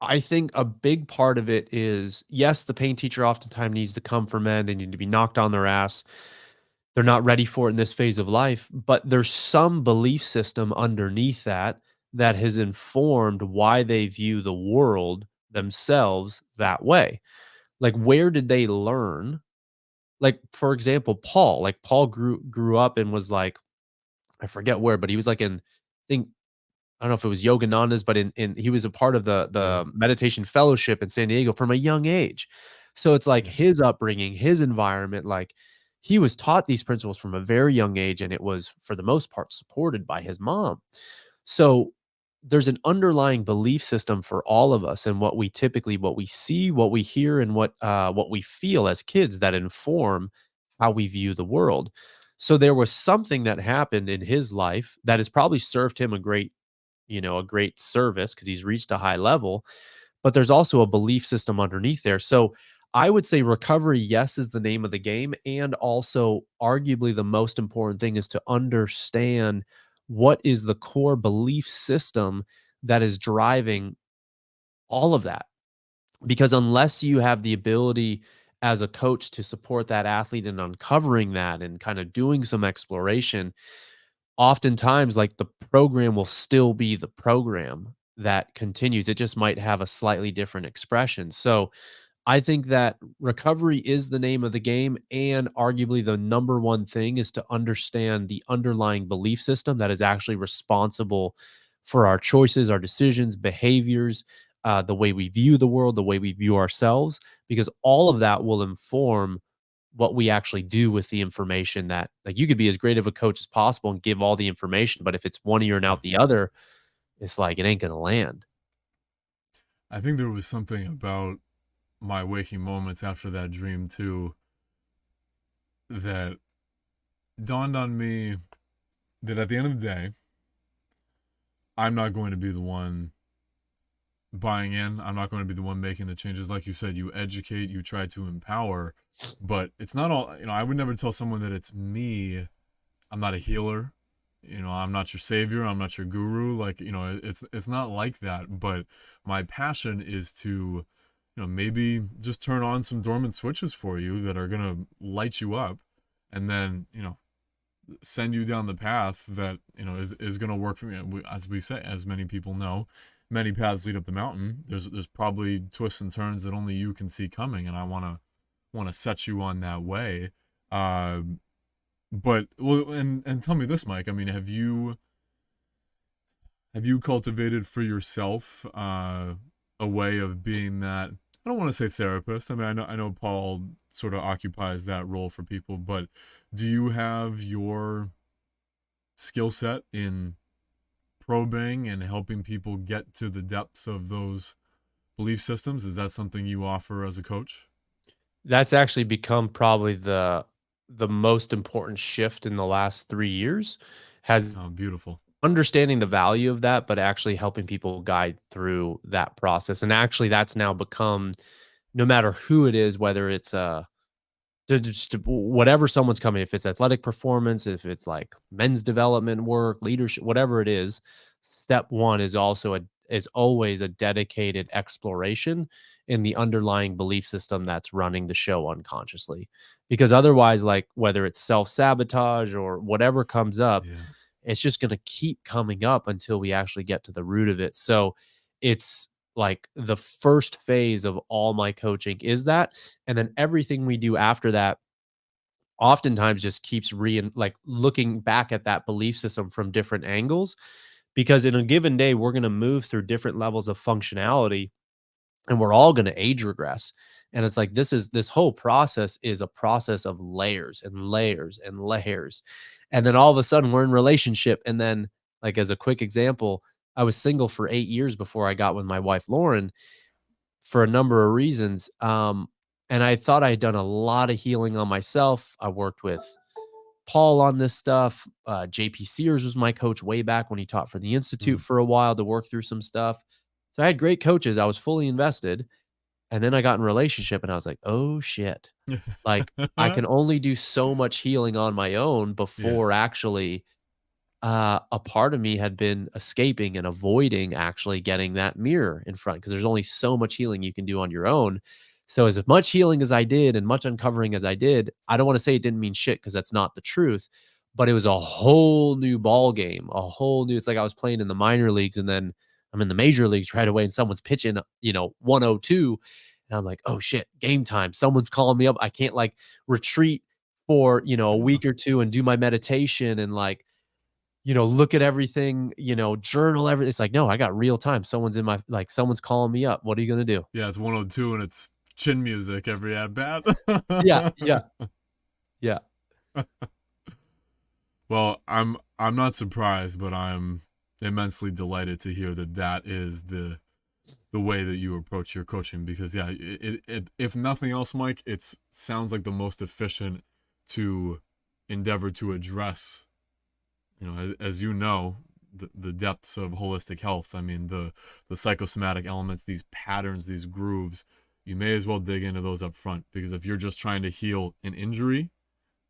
Speaker 2: I think a big part of it is, yes, the pain teacher oftentimes needs to come for men. They need to be knocked on their ass. They're not ready for it in this phase of life, but there's some belief system underneath that that has informed why they view the world themselves that way. Like, where did they learn? Like, for example, Paul. Like, Paul grew up and was like, I forget where, but he was like in, I think, I don't know if it was Yogananda's, but in he was a part of
Speaker 1: Yeah,
Speaker 2: the meditation fellowship in San Diego from a young age. So it's like
Speaker 1: yeah.
Speaker 2: his upbringing, his environment, like he was taught these principles from a very young age, and it was for the most part supported by his mom. So there's an underlying belief system for all of us, and what we see, what we hear, and what we feel as kids that inform how we view the world. So there was something that happened in his life that has probably served him a great service because he's reached a high level, but there's also a belief system underneath there. So I would say recovery, yes, is the name of the game. And also, arguably, the most important thing is to understand what is the core belief system that is driving all of that. Because unless you have the ability as a coach to support that athlete in uncovering that and kind of doing some exploration, oftentimes, like, the program will still be the program that continues. It just might have a slightly different expression. So, I think that recovery is the name of the game, and arguably the number one thing is to understand the underlying belief system that is actually responsible for our choices, our decisions, behaviors, the way we view the world, the way we view ourselves, because all of that will inform what we actually do with the information. That, like, you could be as great of a coach as possible and give all the information, but if it's one ear and
Speaker 1: Yeah.
Speaker 2: out the other, it's like it ain't gonna land.
Speaker 1: I think there was something about my waking moments after that dream too that dawned on me that at the end of the day, I'm not going to be the one buying in. I'm not going to be the one making the changes. Like you said, you educate, you try to empower, but it's not all, I would never tell someone that it's me. I'm not a healer. I'm not your savior. I'm not your guru. Like, it's not like that. But my passion is to, maybe just turn on some dormant switches for you that are going to light you up and then, send you down the path that is going to work for me. As we say, as many people know, many paths lead up the mountain. There's probably twists and turns that only you can see coming, and I want to set you on that way. uh but well, and tell me this, Mike. I mean, have you cultivated for yourself a way of being that, I don't want to say therapist. I mean, I know Paul sort of occupies that role for people, but do you have your skill set in probing and helping people get to the depths of those belief systems? Is that something you offer as a coach?
Speaker 2: That's actually become probably the most important shift in the last 3 years, has
Speaker 1: Oh, beautiful.
Speaker 2: understanding the value of that, but actually helping people guide through that process. And actually that's now become, no matter who it is, whether it's just whatever someone's coming, if it's athletic performance, if it's like men's development work, leadership, whatever it is, step one is always a dedicated exploration in the underlying belief system that's running the show unconsciously. Because otherwise, like, whether it's self-sabotage or whatever comes up,
Speaker 1: Yeah.
Speaker 2: it's just going to keep coming up until we actually get to the root of it. So it's like the first phase of all my coaching is that. And then everything we do after that oftentimes just keeps like looking back at that belief system from different angles, because in a given day we're going to move through different levels of functionality, and we're all going to age regress. And it's like this whole process is a process of layers and layers and layers. And then all of a sudden we're in relationship, and then, like, as a quick example, I was single for 8 years before I got with my wife Lauren, for a number of reasons. And I thought I had done a lot of healing on myself. I worked with Paul on this stuff. JP Sears was my coach way back when he taught for the Institute
Speaker 1: Mm.
Speaker 2: for a while to work through some stuff. So I had great coaches. I was fully invested. And then I got in a relationship and I was like, oh shit. Like, I can only do so much healing on my own
Speaker 1: Yeah.
Speaker 2: before actually a part of me had been escaping and avoiding actually getting that mirror in front because there's only so much healing you can do on your own. So as much healing as I did and much uncovering as I did, I don't want to say it didn't mean shit because that's not the truth, but it was a whole new ball game, a whole new. It's like I was playing in the minor leagues and then I'm in the major leagues right away, and someone's pitching, 102, and I'm like, oh shit, game time. Someone's calling me up. I can't like retreat for a
Speaker 1: Yeah.
Speaker 2: week or two and do my meditation and like look at everything, journal everything. It's like, no, I got real time. Someone's calling me up. What are you gonna do?
Speaker 1: Yeah, it's 102 and it's chin music every at bat.
Speaker 2: Yeah, yeah, yeah.
Speaker 1: Well, I'm not surprised, but I'm immensely delighted to hear that that is the way that you approach your coaching, because yeah, if nothing else, Mike, it sounds like the most efficient to endeavor to address, as you know, the depths of holistic health. I mean, the psychosomatic elements, these patterns, these grooves, you may as well dig into those up front, because if you're just trying to heal an injury,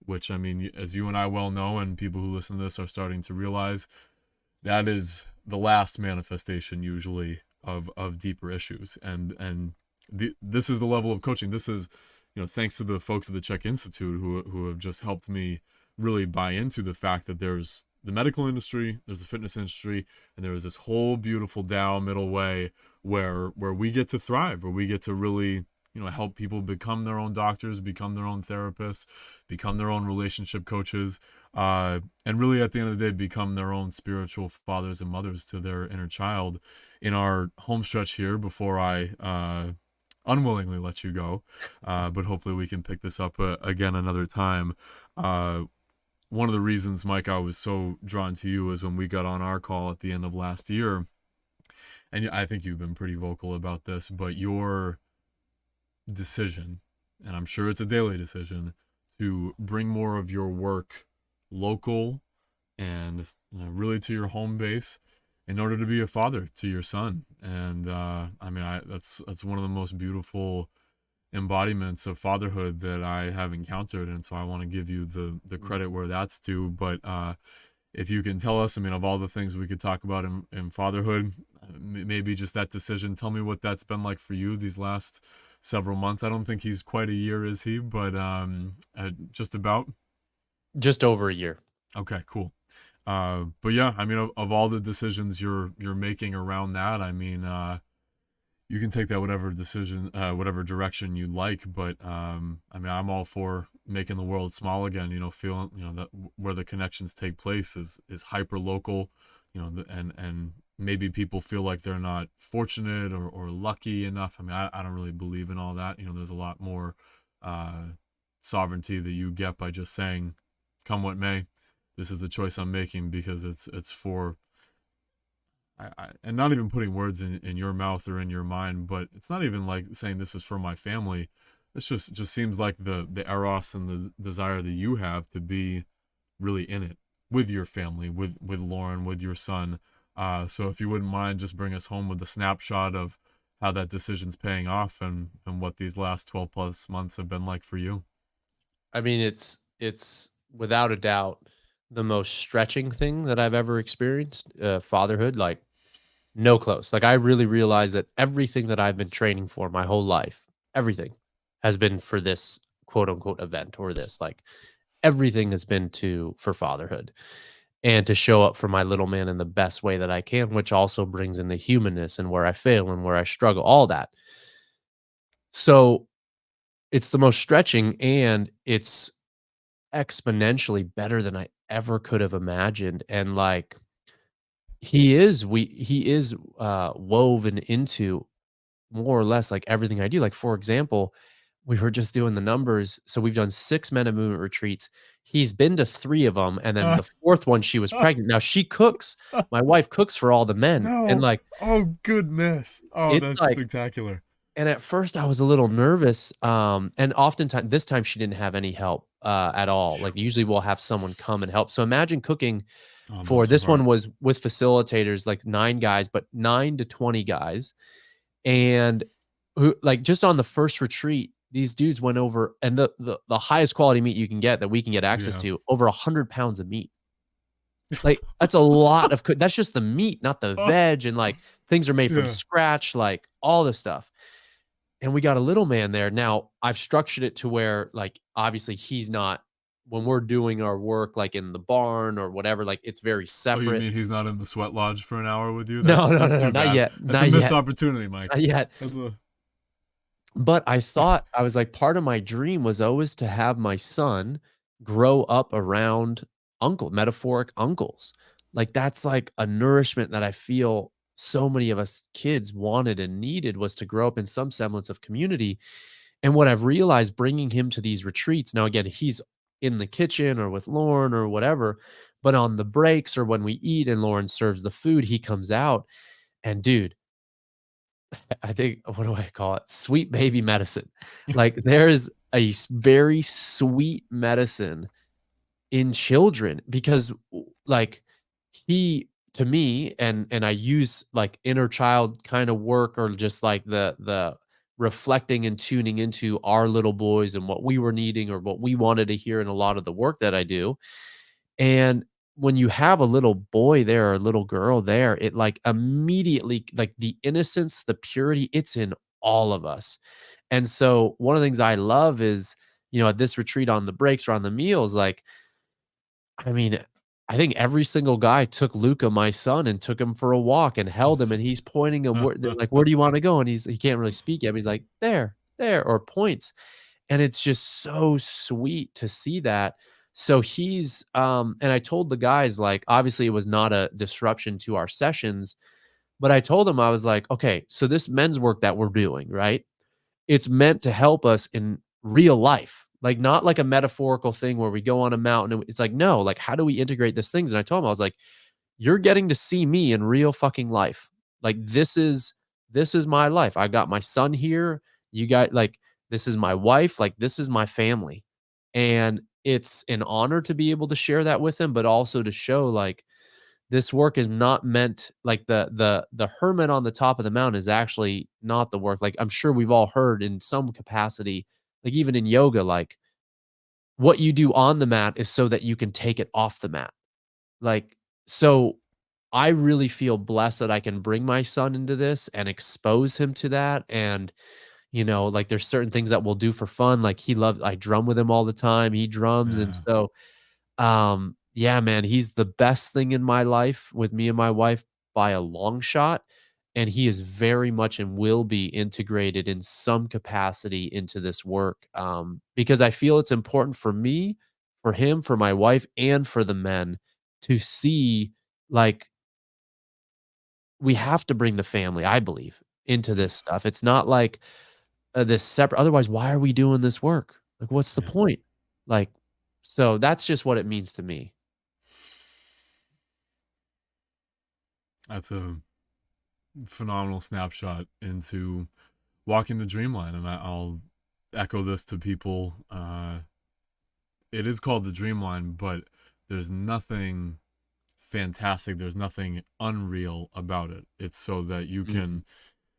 Speaker 1: which I mean, as you and I well know, and people who listen to this are starting to realize, that is the last manifestation usually of deeper issues. And this is the level of coaching. This is, thanks to the folks at the Czech Institute who have just helped me really buy into the fact that there's the medical industry, there's the fitness industry, and there is this whole beautiful Tao middle way where we get to thrive, where we get to really help people become their own doctors, become their own therapists, become their own relationship coaches, and really at the end of the day become their own spiritual fathers and mothers to their inner child. In our home stretch here, before I unwillingly let you go, but hopefully we can pick this up again another time. uh, One of the reasons, Mike, I was so drawn to you is when we got on our call at the end of last year, and I think you've been pretty vocal about this, but your decision, and I'm sure it's a daily decision, to bring more of your work local and really to your home base in order to be a father to your son. And I mean, that's one of the most beautiful embodiments of fatherhood that I have encountered, and so I want to give you the credit where that's due. But if you can tell us, I mean, of all the things we could talk about in fatherhood, maybe just that decision. Tell me what that's been like for you these last several months. I don't think he's quite a year, is he? But just about.
Speaker 2: Just over a year.
Speaker 1: Okay, cool. But yeah, I mean, of all the decisions you're making around that, I mean, you can take that whatever decision, whatever direction you like. But I mean, I'm all for making the world small again. Feeling that where the connections take place is hyper local. And maybe people feel like they're not fortunate or lucky enough. I mean, I don't really believe in all that. There's a lot more uh, sovereignty that you get by just saying, "Come what may, this is the choice I'm making because it's for." And not even putting words in your mouth or in your mind, but it's not even like saying this is for my family. This just seems like the eros and the desire that you have to be really in it with your family, with Lauren, with your son. So if you wouldn't mind, just bring us home with a snapshot of how that decision's paying off, and what these last 12 plus months have been like for you.
Speaker 2: I mean, it's without a doubt the most stretching thing that I've ever experienced. Fatherhood, like no close. Like I really realized that everything that I've been training for my whole life, everything has been for this quote unquote event or this. Like everything has been to for fatherhood and to show up for my little man in the best way that I can, which also brings in the humanness and where I fail and where I struggle, all that. So it's the most stretching and it's exponentially better than I ever could have imagined. And like he is woven into more or less like everything I do. Like for example, we were just doing the numbers. So we've done 6 men of movement retreats. He's been to 3 of them, and then the 4th one, she was pregnant. Now she cooks. My wife cooks for all the men, and,
Speaker 1: No.
Speaker 2: like,
Speaker 1: Oh goodness. Oh,
Speaker 2: it's
Speaker 1: that's
Speaker 2: like
Speaker 1: spectacular.
Speaker 2: and at first I was a little nervous, and oftentimes this time she didn't have any help, at all. Like, usually we'll have someone come and help. So imagine cooking
Speaker 1: Oh,
Speaker 2: for
Speaker 1: bless her
Speaker 2: this one
Speaker 1: heart.
Speaker 2: was with facilitators, like 9 guys, but 9 to 20 guys. And who like, just on the first retreat, these dudes went over and the highest quality meat you can get that we can get access
Speaker 1: Yeah.
Speaker 2: to, over 100 pounds of meat. Like, that's a lot of that's just the meat, not the
Speaker 1: Oh,
Speaker 2: veg, and, like, things are made from
Speaker 1: yeah.
Speaker 2: scratch, like, all this stuff. And we got a little man there. Now, I've structured it to where, like, obviously, he's not when we're doing our work, like, in the barn or whatever, like, it's very
Speaker 1: Oh, you
Speaker 2: separate.
Speaker 1: mean he's not in the sweat lodge for an hour with you?
Speaker 2: No, no,
Speaker 1: That's
Speaker 2: no, no,
Speaker 1: too
Speaker 2: not
Speaker 1: bad.
Speaker 2: yet,
Speaker 1: That's a
Speaker 2: not
Speaker 1: missed
Speaker 2: yet,
Speaker 1: opportunity, Mike.
Speaker 2: not yet.
Speaker 1: That's a
Speaker 2: But I thought I was like, part of my dream was always to have my son grow up around metaphoric uncles. Like, that's like a nourishment that I feel so many of us kids wanted and needed, was to grow up in some semblance of community. And what I've realized bringing him to these retreats, now again, he's in the kitchen or with Lauren or whatever, but on the breaks or when we eat and Lauren serves the food, he comes out and dude, I think what do I call it? Sweet baby medicine. Like, there's a very sweet medicine in children because like, he to me, and I use, like, inner child kinda work, or just, like, the reflecting and tuning into our little boys and what we were needing or what we wanted to hear in a lot of the work that I do. And when you have a little boy there or a little girl there, it, like, immediately, like, the innocence, the purity, it's in all of us. And so one of the things I love is, at this retreat on the breaks or on the meals, like, I mean, I think every single guy took Luca, my son, and took him for a walk and held him, and he's pointing him where they're like, "Where do you wanna go?" And he can't really speak yet, but he's like, "There, there," or points. And it's just so sweet to see that. So and I told the guys, like, obviously it was not a disruption to our sessions, but I told them, I was like, "Okay, so this men's work that we're doing, right? It's meant to help us in real life, like, not like a metaphorical thing where we go on a mountain, and it's like, no, like, how do we integrate these things?" And I told him, I was like, "You're getting to see me in real fucking life. Like, this is my life. I got my son here. You got like, this is my wife. Like, this is my family." And it's an honor to be able to share that with him, but also to show, like, this work is not meant, like, the hermit on the top of the mountain is actually not the work. Like, I'm sure we've all heard in some capacity, like, even in yoga, like, what you do on the mat is so that you can take it off the mat. Like, so I really feel blessed that I can bring my son into this and expose him to that. And, like, there's certain things that we'll do for fun. Like, I drum with him all the time. He drums. And
Speaker 1: yeah.
Speaker 2: so, yeah, man, he's the best thing in my life with me and my wife by a long shot. And he is very much and will be integrated in some capacity into this work. Because I feel it's important for me, for him, for my wife, and for the men to see, like, we have to bring the family, I believe, into this
Speaker 1: Yes.
Speaker 2: stuff. It's not like this separate, otherwise, why are we doing this work? Like, what's the
Speaker 1: Yeah.
Speaker 2: point? Like, so that's just what it means to me.
Speaker 1: That's a phenomenal snapshot into walking the dream line, and I'll echo this to people. It is called the dream line, but there's nothing fantastic. There's nothing unreal about it. It's so that you
Speaker 2: Mhm.
Speaker 1: can,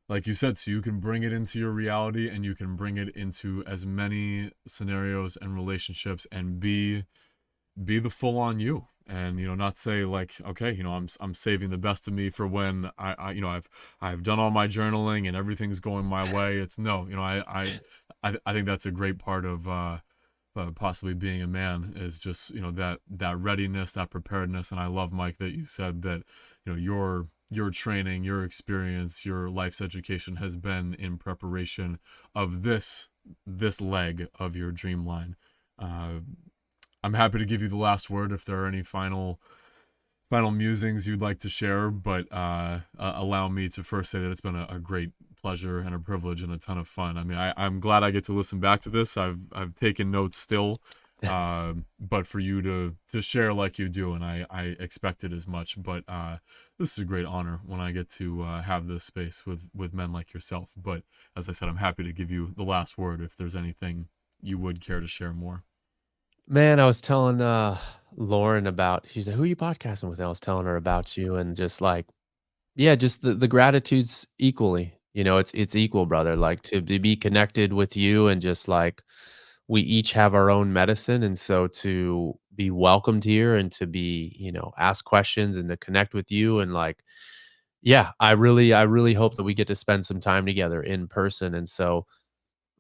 Speaker 1: like you said, so you can bring it into your reality and you can bring it into as many scenarios and relationships and be the full on you. And not say like, okay, I'm saving the best of me for when I've done all my journaling and everything's going my way. It's no, I think that's a great part of possibly being a man, is just that readiness, that preparedness. And I love, Mike, that you said that your training, your experience, your life's education has been in preparation of this leg of your dream line. uh, I'm happy to give you the last word if there are any final musings you'd like to share, but allow me to first say that it's been a great pleasure and a privilege and a ton of fun. I mean, I'm glad I get to listen back to this. I've taken notes still, but for you to share like you do, and I expected as much. But this is a great honor when I get to have this space with men like yourself. But as I said, I'm happy to give you the last word if there's anything you would care to share more.
Speaker 2: Man, I was telling, Lauren about, she's like, "Who are you podcasting with?" And I was telling her about you, and just like, yeah, just the gratitude's equally, it's equal, brother, like, to be connected with you and just, like, we each have our own medicine, and so to be welcomed here and to be, ask questions and to connect with you and like, yeah, I really hope that we get to spend some time together in person. And so,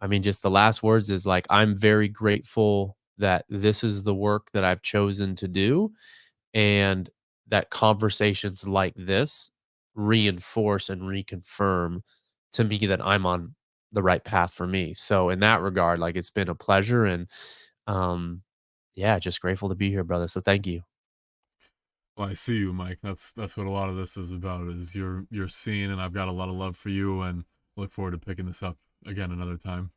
Speaker 2: I mean, just the last words is like, I'm very grateful that this is the work that I've chosen to do, and that conversations like this reinforce and reconfirm to me that I'm on the right path for me. So in that regard, like, it's been a pleasure, and um yeah, just grateful to be here, brother. So thank you.
Speaker 1: Well, I see you, Mike. That's what a lot of this is about. Is you're seen, and I've got a lot of love for you, and look forward to picking this up again another time.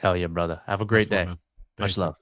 Speaker 2: Hell yeah, brother. Have a great
Speaker 1: Much love,
Speaker 2: day.
Speaker 1: man.
Speaker 2: Much
Speaker 1: Thank you.
Speaker 2: love.